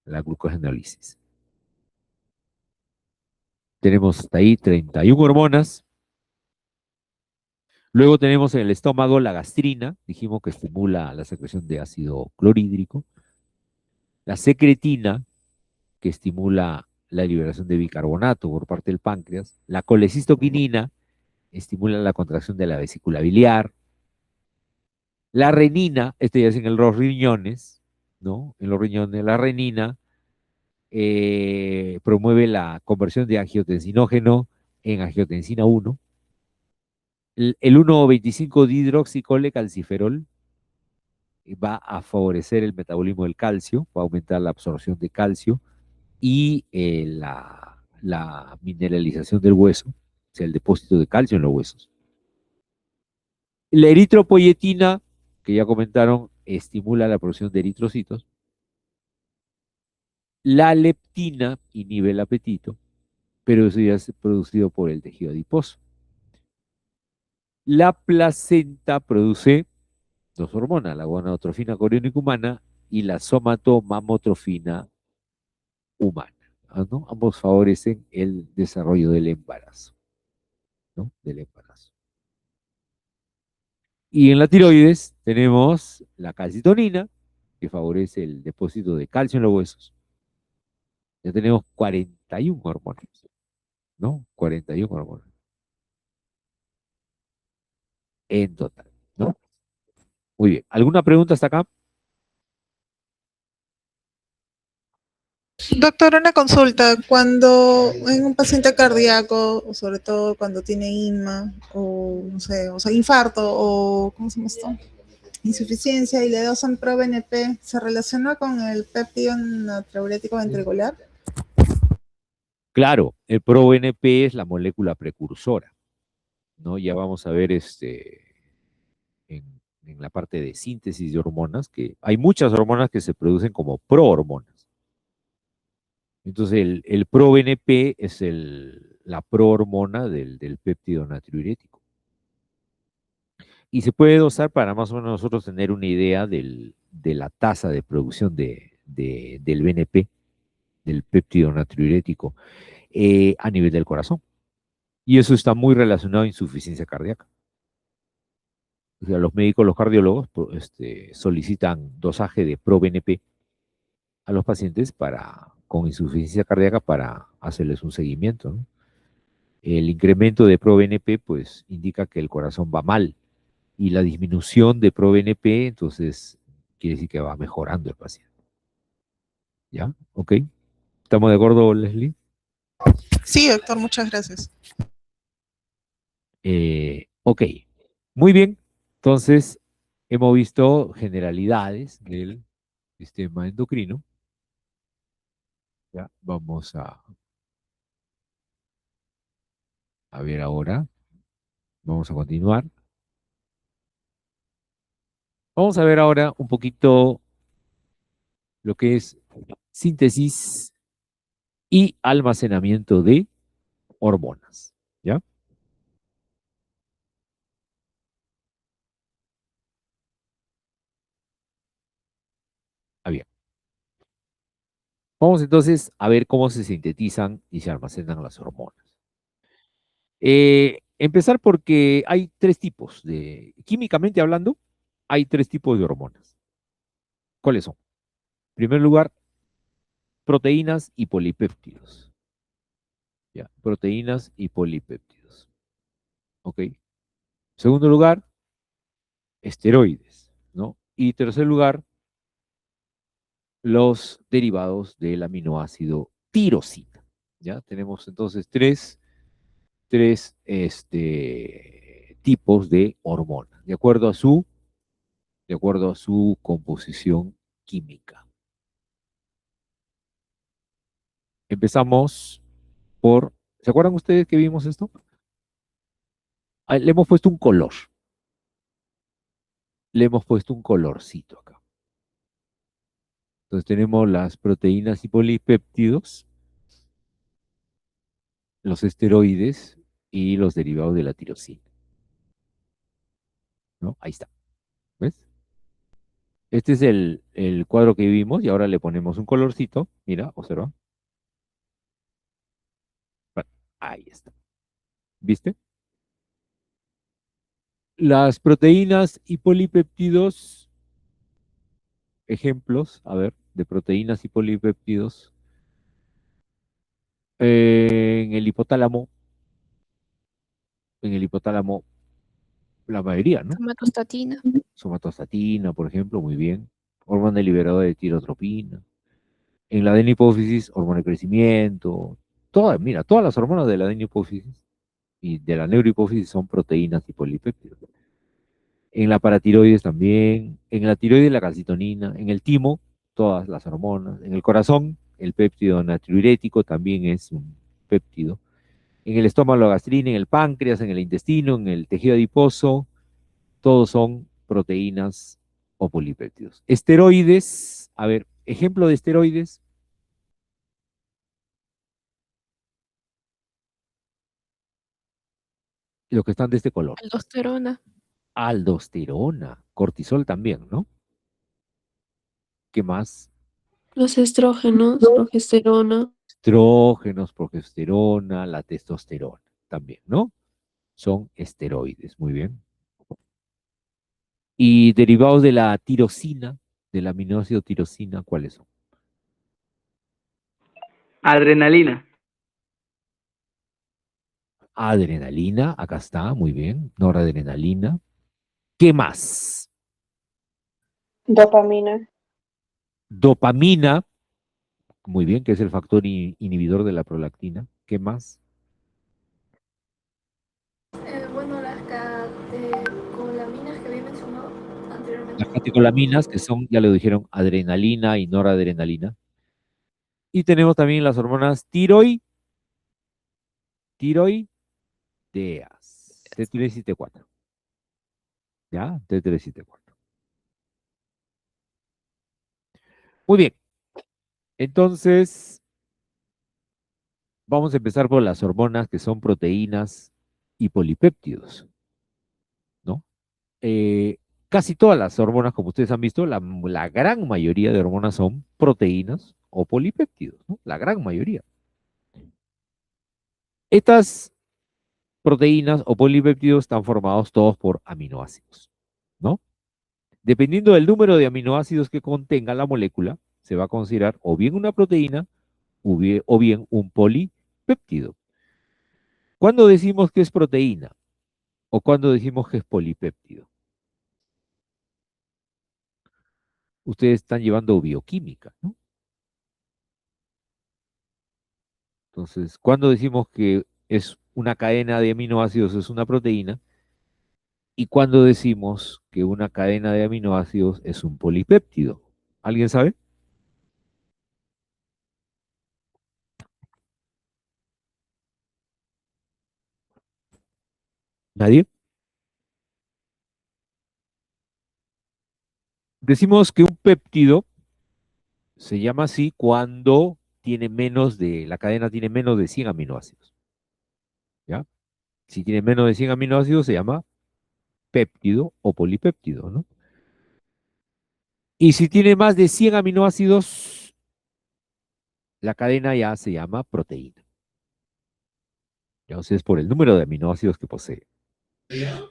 La glucogenólisis. Tenemos hasta ahí 31 hormonas. Luego tenemos en el estómago la gastrina, dijimos que estimula la secreción de ácido clorhídrico. La secretina, que estimula la liberación de bicarbonato por parte del páncreas. La colecistoquinina estimula la contracción de la vesícula biliar. La renina, este ya es en los riñones, ¿no? En los riñones, la renina promueve la conversión de angiotensinógeno en angiotensina 1. El 1,25-dihidroxicolecalciferol va a favorecer el metabolismo del calcio, va a aumentar la absorción de calcio y la mineralización del hueso, o sea, el depósito de calcio en los huesos. La eritropoyetina, que ya comentaron, estimula la producción de eritrocitos. La leptina inhibe el apetito, pero eso ya es producido por el tejido adiposo. La placenta produce dos hormonas, la gonadotrofina coriónica humana y la somatomamotrofina humana, ¿no? Ambos favorecen el desarrollo del embarazo, ¿no? Del embarazo. Y en la tiroides tenemos la calcitonina, que favorece el depósito de calcio en los huesos. Ya tenemos 41 hormonas. ¿no? 41 hormonas en total, ¿no? Muy bien. ¿Alguna pregunta hasta acá? Doctor, una consulta. Cuando en un paciente cardíaco, o sobre todo cuando tiene INMA, o no sé, o sea, infarto, o ¿cómo se llama esto? Insuficiencia y le dosan ProBNP, ¿se relaciona con el péptido natriurético ventricular? Claro, el ProBNP es la molécula precursora, ¿no? Ya vamos a ver en la parte de síntesis de hormonas, que hay muchas hormonas que se producen como prohormonas. Entonces, el ProBNP es la prohormona del péptido natriurético. Y se puede dosar para más o menos nosotros tener una idea de la tasa de producción del BNP, del péptido natriurético, a nivel del corazón. Y eso está muy relacionado a insuficiencia cardíaca. O sea, los médicos, los cardiólogos, solicitan dosaje de ProBNP a los pacientes con insuficiencia cardíaca para hacerles un seguimiento, ¿no? El incremento de ProBNP pues indica que el corazón va mal y la disminución de ProBNP entonces quiere decir que va mejorando el paciente. ¿Ya? ¿Ok? ¿Estamos de acuerdo, Leslie? Sí, doctor, muchas gracias. Ok. Muy bien. Entonces, hemos visto generalidades del sistema endocrino. Ya, vamos a ver ahora. Vamos a continuar. Vamos a ver ahora un poquito lo que es síntesis y almacenamiento de hormonas. ¿Ya? Ah, bien. Vamos entonces a ver cómo se sintetizan y se almacenan las hormonas. Empezar porque hay tres tipos químicamente hablando, hay tres tipos de hormonas. ¿Cuáles son? En primer lugar, proteínas y polipéptidos. ¿Ya? Proteínas y polipéptidos. ¿Ok? Segundo lugar, esteroides, ¿no? Y tercer lugar, los derivados del aminoácido tirosina. ¿Ya? Tenemos entonces tres tipos de hormonas, de acuerdo a su composición química. Empezamos ¿se acuerdan ustedes que vimos esto? Ah, le hemos puesto un color, le hemos puesto un colorcito acá. Entonces tenemos las proteínas y polipéptidos, los esteroides y los derivados de la tirosina. ¿No? Ahí está. ¿Ves? Este es el cuadro que vimos y ahora le ponemos un colorcito. Mira, observa. Bueno, ahí está. ¿Viste? Las proteínas y polipéptidos, ejemplos, a ver, de proteínas y polipéptidos, en el hipotálamo, la mayoría, ¿no? Somatostatina. Somatostatina, por ejemplo, muy bien. Hormona liberadora de tirotropina. En la adenohipófisis, hormona de crecimiento. Mira, todas las hormonas de la adenohipófisis y de la neurohipófisis son proteínas y polipéptidos. En la paratiroides también, en la tiroides la calcitonina, en el timo, todas las hormonas, en el corazón, el péptido natriurético también es un péptido, en el estómago la gastrina, en el páncreas, en el intestino, en el tejido adiposo, todos son proteínas o polipéptidos. Esteroides, a ver, ejemplo de esteroides, los que están de este color. Aldosterona. Aldosterona, cortisol también, ¿no? ¿Qué más? Los estrógenos, progesterona. Estrógenos, progesterona, la testosterona también, ¿no? Son esteroides, muy bien. Y derivados de la tirosina, del aminoácido tirosina, ¿cuáles son? Adrenalina. Adrenalina, acá está, muy bien. Noradrenalina. ¿Qué más? Dopamina. Dopamina, muy bien, que es el factor inhibidor de la prolactina. ¿Qué más? Bueno, las catecolaminas que había mencionado Las anteriormente. catecolaminas, que son, ya lo dijeron, adrenalina y noradrenalina. Y tenemos también las hormonas tiroideas, T3 y T4. ¿Ya? T3 y T4. Muy bien. Entonces, vamos a empezar por las hormonas que son proteínas y polipéptidos, ¿no? Casi todas las hormonas, como ustedes han visto, la gran mayoría de hormonas son proteínas o polipéptidos, ¿no? La gran mayoría. Estas proteínas o polipéptidos están formados todos por aminoácidos, ¿no? Dependiendo del número de aminoácidos que contenga la molécula, se va a considerar o bien una proteína o bien un polipéptido. ¿Cuándo decimos que es proteína o cuándo decimos que es polipéptido? Ustedes están llevando bioquímica, ¿no? Entonces, ¿cuándo decimos que es una cadena de aminoácidos, es una proteína? ¿Y cuándo decimos que una cadena de aminoácidos es un polipéptido? ¿Alguien sabe? ¿Nadie? Decimos que un péptido se llama así cuando la cadena tiene menos de 100 aminoácidos, ¿ya? Si tiene menos de 100 aminoácidos se llama péptido o polipéptido, ¿no? Y si tiene más de 100 aminoácidos, la cadena ya se llama proteína. Entonces, por el número de aminoácidos que posee.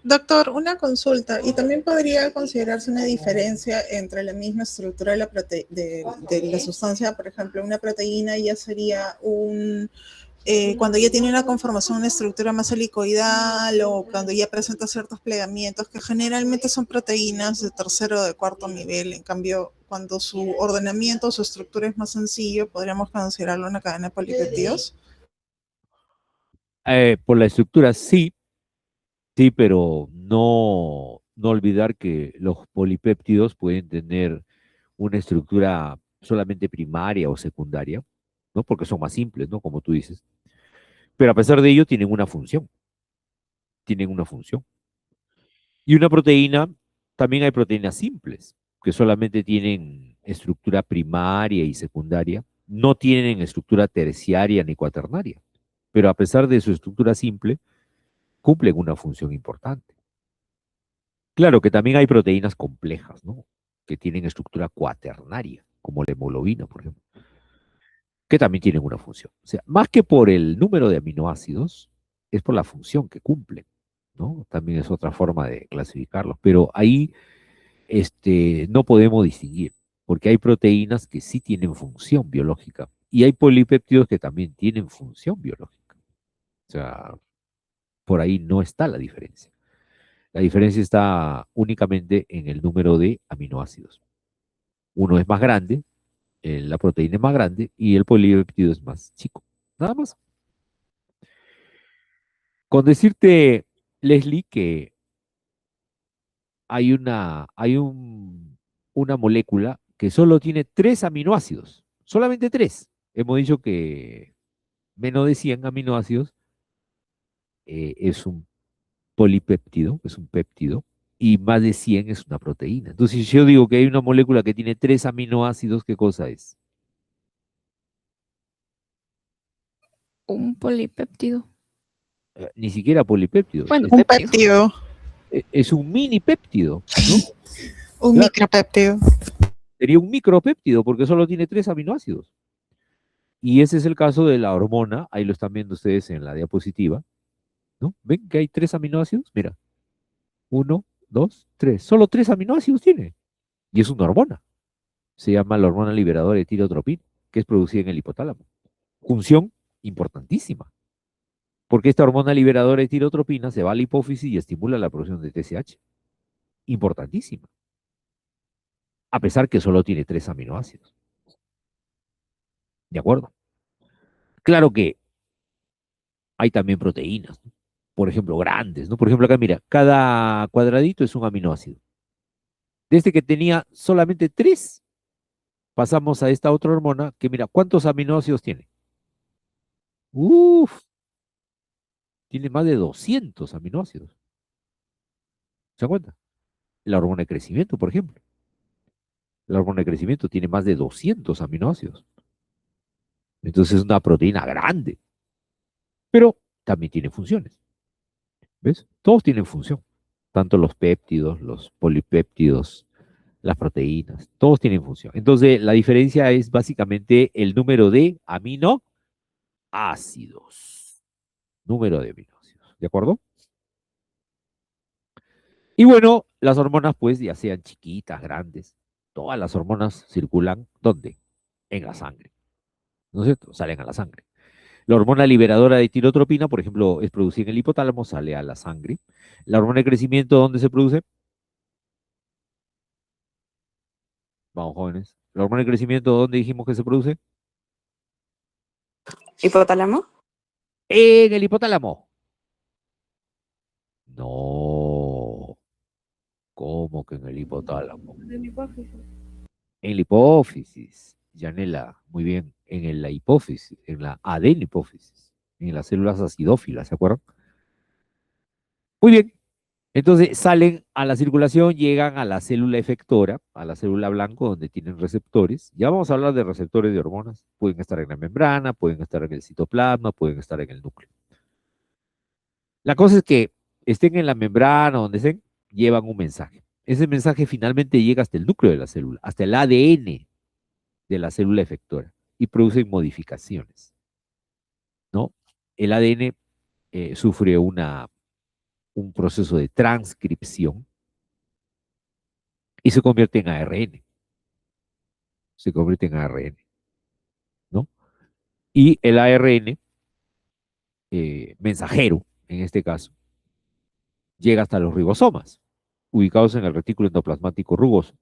Doctor, una consulta, y también podría considerarse una diferencia entre la misma estructura de de la sustancia, por ejemplo, una proteína ya sería cuando ya tiene una conformación, una estructura más helicoidal o cuando ya presenta ciertos plegamientos que generalmente son proteínas de tercero o de cuarto nivel. En cambio, cuando su ordenamiento, su estructura es más sencillo, podríamos considerarlo una cadena de polipeptidos. Por la estructura sí, sí, pero no olvidar que los polipéptidos pueden tener una estructura solamente primaria o secundaria, ¿no? Porque son más simples, ¿no? Como tú dices. Pero a pesar de ello tienen una función. Y una proteína, también hay proteínas simples, que solamente tienen estructura primaria y secundaria, no tienen estructura terciaria ni cuaternaria, pero a pesar de su estructura simple, cumplen una función importante. Claro que también hay proteínas complejas, ¿no? Que tienen estructura cuaternaria, como la hemoglobina, por ejemplo, que también tienen una función. O sea, más que por el número de aminoácidos, es por la función que cumplen, ¿no? También es otra forma de clasificarlos, pero ahí no podemos distinguir, porque hay proteínas que sí tienen función biológica y hay polipéptidos que también tienen función biológica. O sea, por ahí no está la diferencia. La diferencia está únicamente en el número de aminoácidos. Uno es más grande, la proteína es más grande y el polipéptido es más chico. Nada más. Con decirte, Leslie, que hay una molécula que solo tiene 3 aminoácidos, solamente 3. Hemos dicho que menos de 100 aminoácidos es un polipéptido, es un péptido, y más de 100 es una proteína. Entonces, si yo digo que hay una molécula que tiene 3 aminoácidos, ¿qué cosa es? Un polipéptido. Ni siquiera polipéptidos, Bueno, Un péptido. péptido, es un mini péptido, ¿no? un Claro, micropéptido. sería un micropéptido porque solo tiene 3 aminoácidos. Y ese es el caso de la hormona, ahí lo están viendo ustedes en la diapositiva, ¿no? ¿Ven que hay 3 aminoácidos? Mira, uno, dos, tres. Solo 3 aminoácidos tiene. Y es una hormona. Se llama la hormona liberadora de tirotropina, que es producida en el hipotálamo. Función importantísima. Porque esta hormona liberadora de tirotropina se va a la hipófisis y estimula la producción de TSH. Importantísima. A pesar que solo tiene 3 aminoácidos. ¿De acuerdo? Claro que hay también proteínas, ¿no? Por ejemplo, grandes, ¿no? Por ejemplo, acá mira, cada cuadradito es un aminoácido. Desde que tenía solamente 3, pasamos a esta otra hormona que mira, ¿cuántos aminoácidos tiene? Uf, tiene más de 200 aminoácidos. ¿Se dan cuenta? La hormona de crecimiento, por ejemplo. La hormona de crecimiento tiene más de 200 aminoácidos. Entonces es una proteína grande, pero también tiene funciones. ¿Ves? Todos tienen función. Tanto los péptidos, los polipéptidos, las proteínas, todos tienen función. Entonces, la diferencia es básicamente el número de aminoácidos. Número de aminoácidos. ¿De acuerdo? Y bueno, las hormonas, pues, ya sean chiquitas, grandes, todas las hormonas circulan, ¿dónde? En la sangre. ¿No es cierto? Salen a la sangre. La hormona liberadora de tirotropina, por ejemplo, es producida en el hipotálamo, sale a la sangre. La hormona de crecimiento, ¿dónde se produce? Vamos, jóvenes. La hormona de crecimiento, ¿dónde dijimos que se produce? ¿Hipotálamo? En el hipotálamo. No. ¿Cómo que en el hipotálamo? En la hipófisis. Yanela, muy bien. La hipófisis, en la adenhipófisis, en las células acidófilas, ¿se acuerdan? Muy bien. Entonces salen a la circulación, llegan a la célula efectora, a la célula blanco, donde tienen receptores. Ya vamos a hablar de receptores de hormonas. Pueden estar en la membrana, pueden estar en el citoplasma, pueden estar en el núcleo. La cosa es que estén en la membrana, donde estén, llevan un mensaje. Ese mensaje finalmente llega hasta el núcleo de la célula, hasta el ADN de la célula efectora y producen modificaciones, ¿no? El ADN sufre un proceso de transcripción y se convierte en ARN. Se convierte en ARN, ¿no? Y el ARN, mensajero, en este caso, llega hasta los ribosomas, ubicados en el retículo endoplasmático rugoso,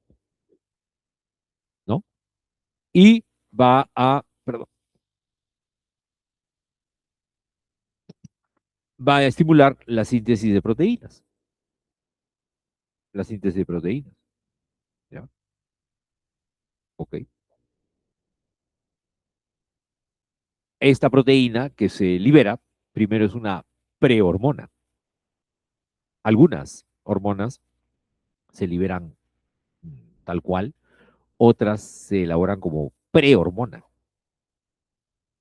¿no? Y va a estimular la síntesis de proteínas. La síntesis de proteínas. ¿Ya? Ok. Esta proteína que se libera, primero es una prehormona. Algunas hormonas se liberan tal cual, otras se elaboran como prehormona.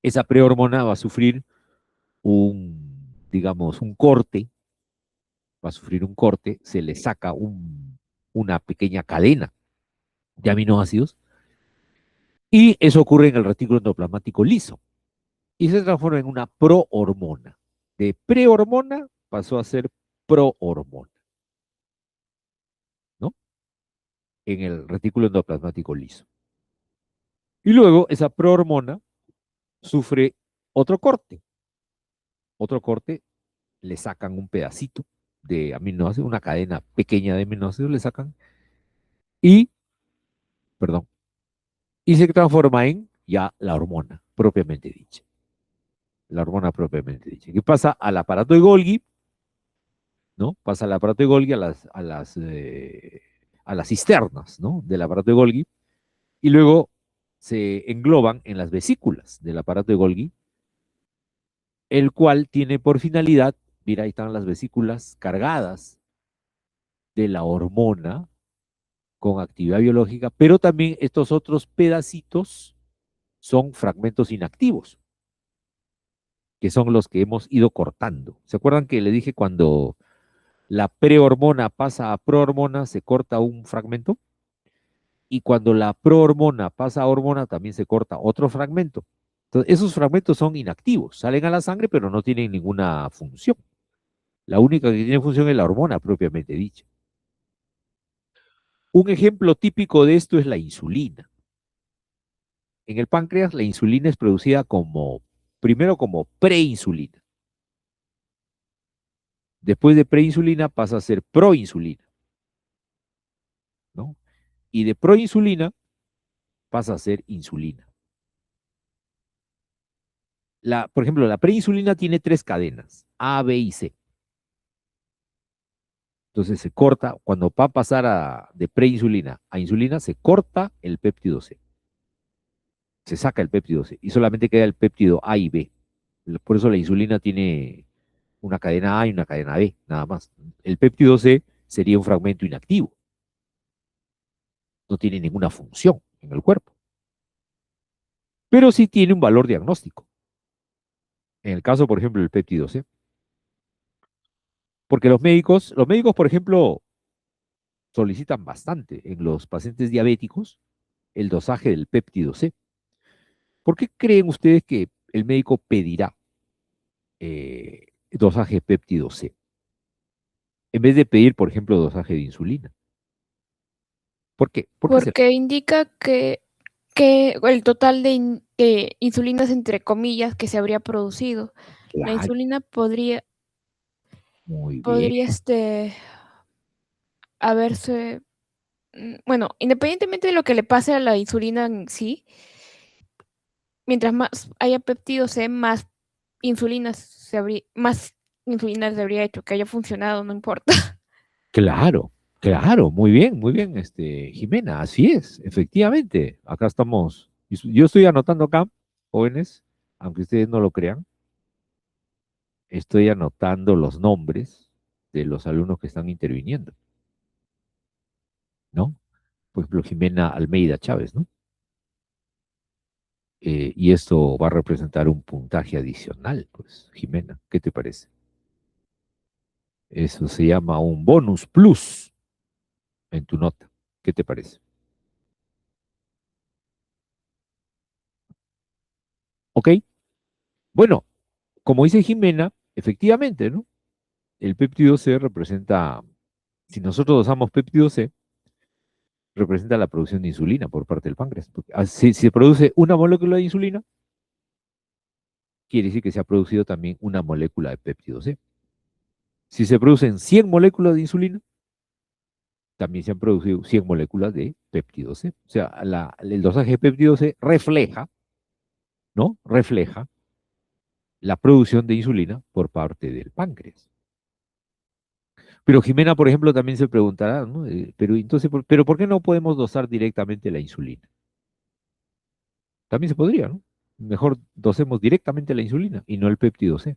Esa prehormona va a sufrir digamos, un corte, va a sufrir un corte, se le saca una pequeña cadena de aminoácidos y eso ocurre en el retículo endoplasmático liso y se transforma en una prohormona. De prehormona pasó a ser prohormona, ¿no? En el retículo endoplasmático liso. Y luego esa prohormona sufre otro corte. Otro corte, le sacan un pedacito de aminoácidos, una cadena pequeña de aminoácidos, le sacan y, perdón, y se transforma en ya la hormona propiamente dicha. La hormona propiamente dicha. ¿Qué pasa al aparato de Golgi? ¿No? Pasa al aparato de Golgi a las cisternas, ¿no? Del aparato de Golgi y luego se engloban en las vesículas del aparato de Golgi, el cual tiene por finalidad, mira, ahí están las vesículas cargadas de la hormona con actividad biológica, pero también estos otros pedacitos son fragmentos inactivos, que son los que hemos ido cortando. ¿Se acuerdan que le dije cuando la prehormona pasa a prohormona se corta un fragmento? Y cuando la prohormona pasa a hormona también se corta otro fragmento. Entonces, esos fragmentos son inactivos, salen a la sangre, pero no tienen ninguna función. La única que tiene función es la hormona propiamente dicha. Un ejemplo típico de esto es la insulina. En el páncreas, la insulina es producida primero como preinsulina. Después de preinsulina pasa a ser proinsulina, ¿no? Y de proinsulina pasa a ser insulina. Por ejemplo, la preinsulina tiene 3 cadenas, A, B y C. Entonces se corta, cuando va a pasar de preinsulina a insulina, se corta el péptido C. Se saca el péptido C y solamente queda el péptido A y B. Por eso la insulina tiene una cadena A y una cadena B, nada más. El péptido C sería un fragmento inactivo. No tiene ninguna función en el cuerpo. Pero sí tiene un valor diagnóstico. En el caso, por ejemplo, del péptido C. Porque los médicos, por ejemplo, solicitan bastante en los pacientes diabéticos el dosaje del péptido C. ¿Por qué creen ustedes que el médico pedirá dosaje de péptido C? En vez de pedir, por ejemplo, dosaje de insulina. ¿Por qué? Porque indica que el total de insulinas, entre comillas, que se habría producido. La Claro, insulina muy bien. podría haberse, bueno, independientemente de lo que le pase a la insulina en sí, mientras más haya péptido C, más insulinas se habría hecho, que haya funcionado, no importa. Claro, claro, muy bien, Jimena, así es, efectivamente. Acá estamos, yo estoy anotando acá, jóvenes, aunque ustedes no lo crean, estoy anotando los nombres de los alumnos que están interviniendo, ¿no? Por ejemplo, Jimena Almeida Chávez, ¿no? Y esto va a representar un puntaje adicional, pues, Jimena, ¿qué te parece? Eso se llama un bonus plus en tu nota. ¿Qué te parece? ¿Ok? Bueno, como dice Jimena, efectivamente, ¿no? El péptido C representa, si nosotros dosamos péptido C, representa la producción de insulina por parte del páncreas. Porque si se produce una molécula de insulina, quiere decir que se ha producido también una molécula de péptido C. Si se producen 100 moléculas de insulina, también se han producido 100 moléculas de péptido C. O sea, el dosaje de péptido C refleja, ¿no? Refleja la producción de insulina por parte del páncreas. Pero Jimena, por ejemplo, también se preguntará, ¿no? Pero entonces, ¿pero por qué no podemos dosar directamente la insulina? También se podría, ¿no? Mejor dosemos directamente la insulina y no el péptido C.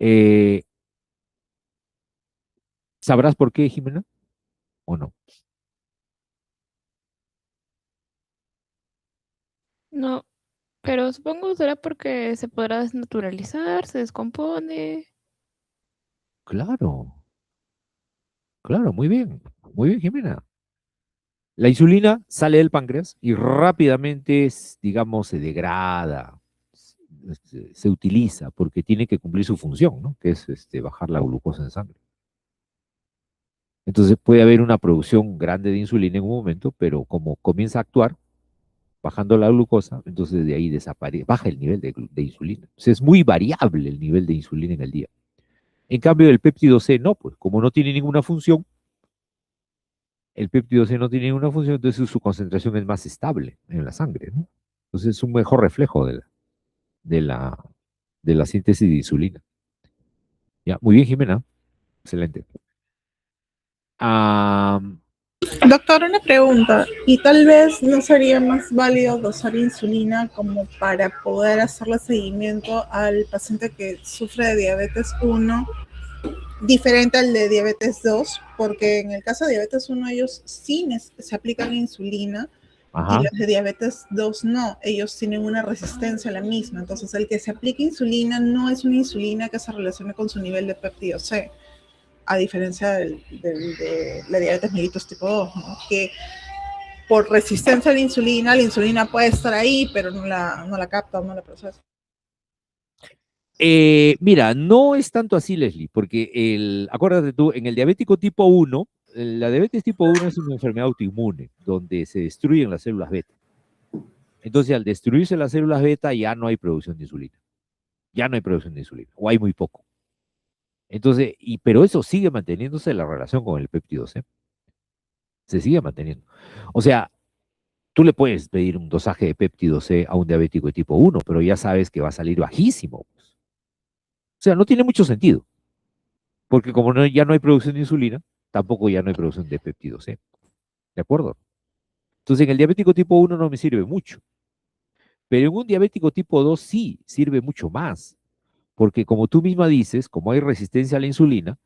Eh, ¿Sabrás por qué, Jimena? ¿O no? No, pero supongo será porque se podrá desnaturalizar, se descompone. Claro, claro, muy bien, Jimena. La insulina sale del páncreas y rápidamente, digamos, se degrada, se utiliza porque tiene que cumplir su función, ¿no? Que es bajar la glucosa en sangre. Entonces puede haber una producción grande de insulina en un momento, pero como comienza a actuar, bajando la glucosa, entonces de ahí desaparece, baja el nivel de insulina. Entonces es muy variable el nivel de insulina en el día. En cambio, el péptido C no, pues como no tiene ninguna función, el péptido C no tiene ninguna función, entonces su concentración es más estable en la sangre, ¿no? Entonces es un mejor reflejo de la, de la síntesis de insulina. Ya, muy bien, Jimena. Excelente. Ah, Doctor, una pregunta. ¿Y tal vez no sería más válido dosar insulina como para poder hacerle seguimiento al paciente que sufre de diabetes 1, diferente al de diabetes 2? Porque en el caso de diabetes 1 ellos sí se aplican insulina y ajá. los de diabetes 2 no. Ellos tienen una resistencia a la misma. Entonces el que se aplique insulina no es una insulina que se relacione con su nivel de péptido C, a diferencia de la diabetes mellitus tipo 2, ¿no? Que por resistencia a la insulina puede estar ahí, pero no la capta o no la procesa. Mira, no es tanto así, Leslie, porque acuérdate tú, en el diabético tipo 1, la diabetes tipo 1 es una enfermedad autoinmune, donde se destruyen las células beta. Entonces, al destruirse las células beta, ya no hay producción de insulina. Ya no hay producción de insulina, o hay muy poco. Entonces, pero eso sigue manteniéndose la relación con el péptido C. Se sigue manteniendo. O sea, tú le puedes pedir un dosaje de péptido C a un diabético de tipo 1, pero ya sabes que va a salir bajísimo. O sea, no tiene mucho sentido, porque como ya no hay producción de insulina, tampoco ya no hay producción de péptido C. ¿De acuerdo? Entonces, en el diabético tipo 1 no me sirve mucho, pero en un diabético tipo 2 sí sirve mucho más, porque como tú misma dices, como hay resistencia a la insulina,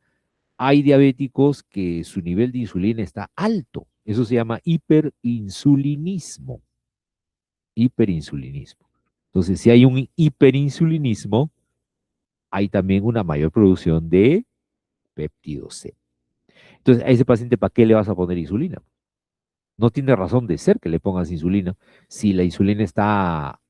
hay diabéticos que su nivel de insulina está alto. Eso se llama hiperinsulinismo. Hiperinsulinismo. Entonces, si hay un hiperinsulinismo, hay también una mayor producción de péptido C. Entonces, a ese paciente, ¿para qué le vas a poner insulina? No tiene razón de ser que le pongas insulina si la insulina está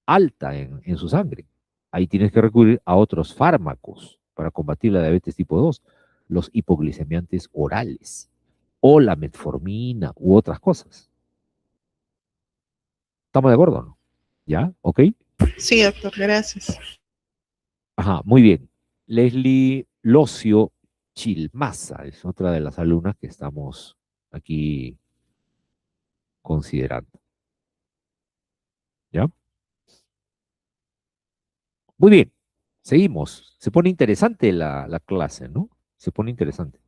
alta en su sangre. Ahí tienes que recurrir a otros fármacos para combatir la diabetes tipo 2, los hipoglicemiantes orales o la metformina u otras cosas. ¿Estamos de acuerdo, no? ¿Ya? ¿Ok? Sí, doctor, gracias. Ajá, muy bien. Leslie Locio Chilmaza es otra de las alumnas que estamos aquí considerando. ¿Ya? Muy bien. Seguimos. Se pone interesante la clase, ¿no? Se pone interesante.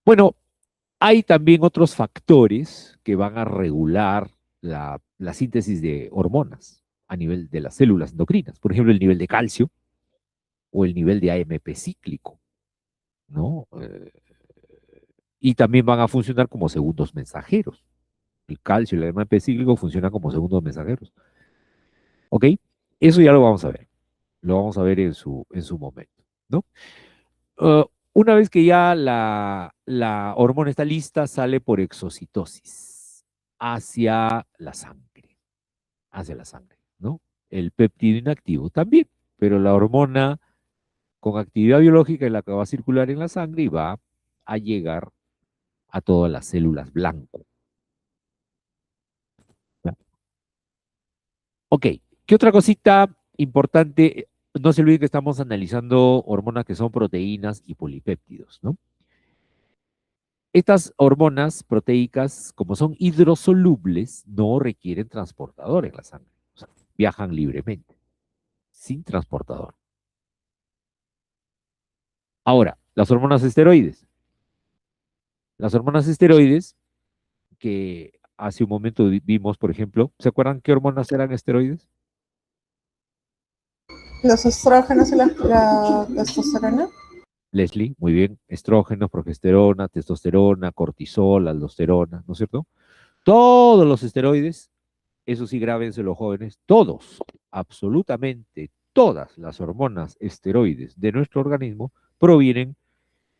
Bueno, hay también otros factores que van a regular la síntesis de hormonas a nivel de las células endocrinas. Por ejemplo, el nivel de calcio o el nivel de AMP cíclico, ¿no? Y también van a funcionar como segundos mensajeros. El calcio y el AMP cíclico funcionan como segundos mensajeros. ¿Ok? Eso ya lo vamos a ver. Lo vamos a ver en su momento, ¿no? Una vez que ya la hormona está lista, sale por exocitosis hacia la sangre, ¿no? El péptido inactivo también, pero la hormona con actividad biológica es la que va a circular en la sangre y va a llegar a todas las células blanco. ¿Ya? Ok, ¿qué otra cosita importante? No se olviden que estamos analizando hormonas que son proteínas y polipéptidos, ¿no? Estas hormonas proteicas, como son hidrosolubles, no requieren transportador en la sangre. O sea, viajan libremente, sin transportador. Ahora, las hormonas esteroides. Las hormonas esteroides, que hace un momento vimos, por ejemplo, ¿se acuerdan qué hormonas eran esteroides? Los estrógenos y la testosterona. Leslie, muy bien, estrógenos, progesterona, testosterona, cortisol, aldosterona, ¿no es cierto? Todos los esteroides, eso sí, grábense los jóvenes, todos, absolutamente todas las hormonas esteroides de nuestro organismo provienen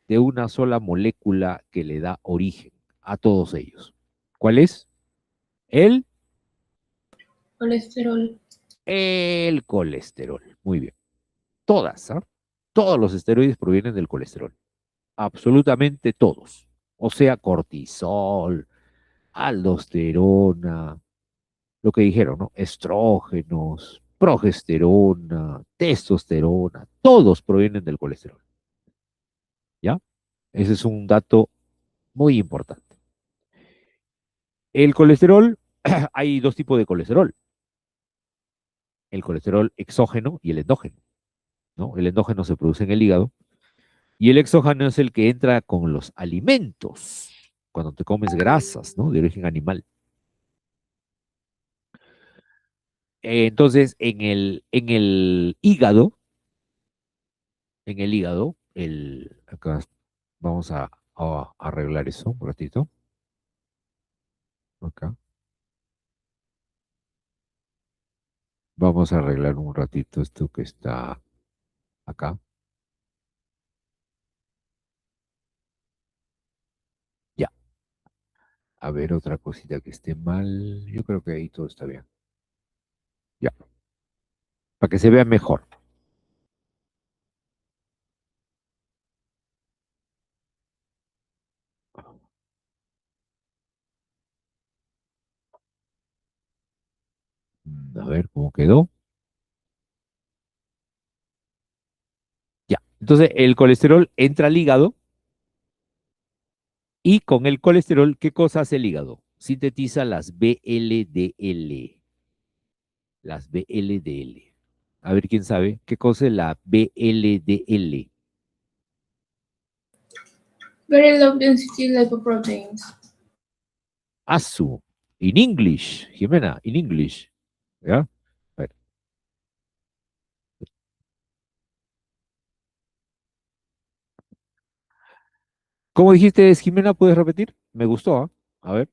de una sola molécula que le da origen a todos ellos. ¿Cuál es? El, Colesterol. el colesterol. Muy bien. Todas, ¿ah? Todos los esteroides provienen del colesterol. Absolutamente todos. O sea, cortisol, aldosterona, lo que dijeron, ¿no? Estrógenos, progesterona, testosterona, todos provienen del colesterol. ¿Ya? Ese es un dato muy importante. El colesterol, hay dos tipos de colesterol. El colesterol exógeno y el endógeno, ¿no? El endógeno se produce en el hígado y el exógeno es el que entra con los alimentos, cuando te comes grasas, ¿no? De origen animal. Entonces, en el hígado, acá vamos a arreglar eso un ratito. Acá. Vamos a arreglar un ratito esto que está acá. Ya. A ver, otra cosita que esté mal. Yo creo que ahí todo está bien. Ya. Para que se vea mejor. A ver cómo quedó. Ya. Entonces, el colesterol entra al hígado y con el colesterol, ¿qué cosa hace el hígado? Sintetiza las VLDL. Las VLDL. A ver quién sabe qué cosa es la VLDL. Very low density lipoproteins. ASU. In English, Jimena, in English. ¿Ya? A ver. ¿Cómo dijiste, Jimena? ¿Puedes repetir? Me gustó, ¿ah? A ver.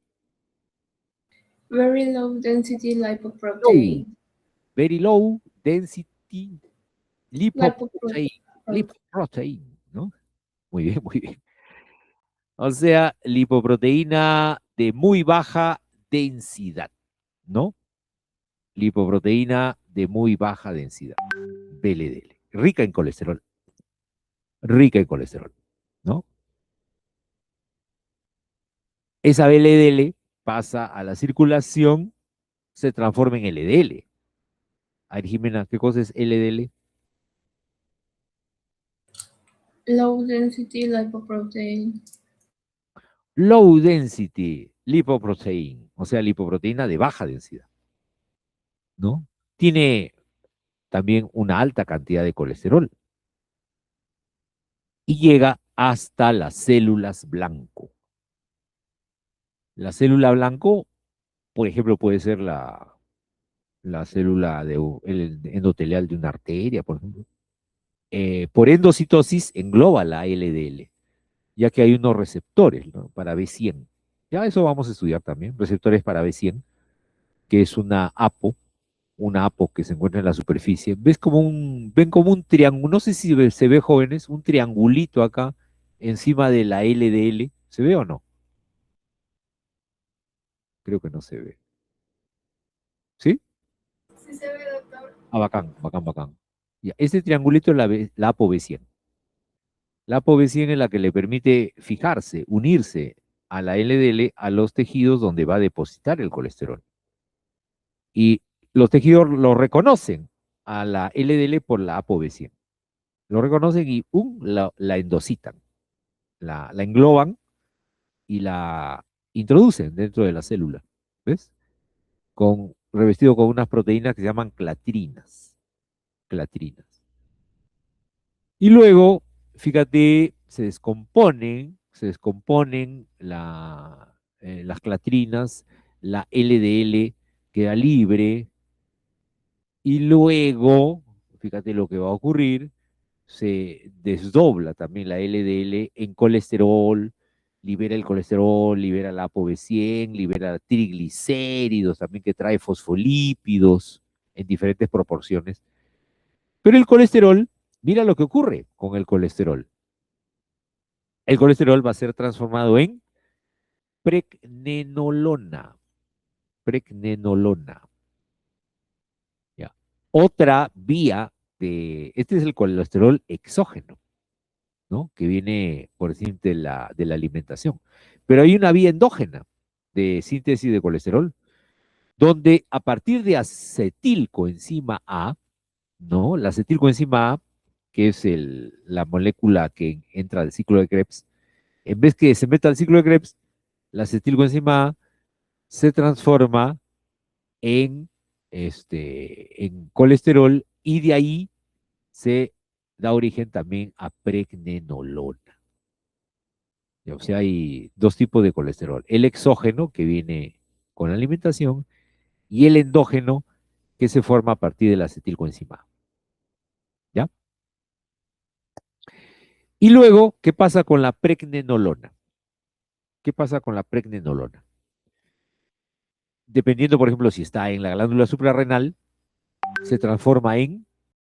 Very low density Low. lipoprotein. Very low density lipoprotein. Lipoprotein. Lipoprotein, ¿no? Muy bien, muy bien. O sea, lipoproteína de muy baja densidad, ¿no? Lipoproteína de muy baja densidad. VLDL. Rica en colesterol. Rica en colesterol, ¿no? Esa VLDL pasa a la circulación, se transforma en LDL. A ver, Jimena, ¿qué cosa es LDL? Low density lipoprotein. Low density lipoprotein, o sea, lipoproteína de baja densidad, ¿no? Tiene también una alta cantidad de colesterol y llega hasta las células blanco. La célula blanco, por ejemplo, puede ser la célula el endotelial de una arteria, por ejemplo. Por endocitosis engloba la LDL, ya que hay unos receptores, ¿no? Para B100. Ya eso vamos a estudiar también, receptores para B100, que es una APO que se encuentra en la superficie. Ven como un triángulo, no sé si se ve jóvenes, un triangulito acá encima de la LDL. ¿Se ve o no? Creo que no se ve. ¿Sí? Sí se ve, doctor. Ah, bacán, bacán, bacán. Ya, este triangulito es la ApoB100. La ApoB100 es la que le permite fijarse, unirse a la LDL a los tejidos donde va a depositar el colesterol. Y los tejidos lo reconocen a la LDL por la ApoB100. Lo reconocen y la endocitan, la engloban y la introducen dentro de la célula. ¿Ves? Revestido con unas proteínas que se llaman clatrinas. Clatrinas. Y luego, fíjate, se descomponen las clatrinas, la LDL queda libre y luego, fíjate lo que va a ocurrir, se desdobla también la LDL en colesterol, libera el colesterol, libera la ApoB100, libera triglicéridos, también que trae fosfolípidos en diferentes proporciones. Pero el colesterol, mira lo que ocurre con el colesterol. El colesterol va a ser transformado en pregnenolona. Pregnenolona. ¿Ya? Otra vía este es el colesterol exógeno, ¿no? Que viene por decirte de la alimentación. Pero hay una vía endógena de síntesis de colesterol, donde a partir de acetilcoenzima A, ¿no? La acetilcoenzima A, que es la molécula que entra al ciclo de Krebs, en vez que se meta al ciclo de Krebs, la acetilcoenzima A se transforma en, en colesterol y de ahí se da origen también a pregnenolona. O sea, hay dos tipos de colesterol. El exógeno, que viene con la alimentación, y el endógeno, que se forma a partir de la acetilcoenzima. ¿Ya? Y luego, ¿qué pasa con la pregnenolona? ¿Qué pasa con la pregnenolona? Dependiendo, por ejemplo, si está en la glándula suprarrenal, se transforma en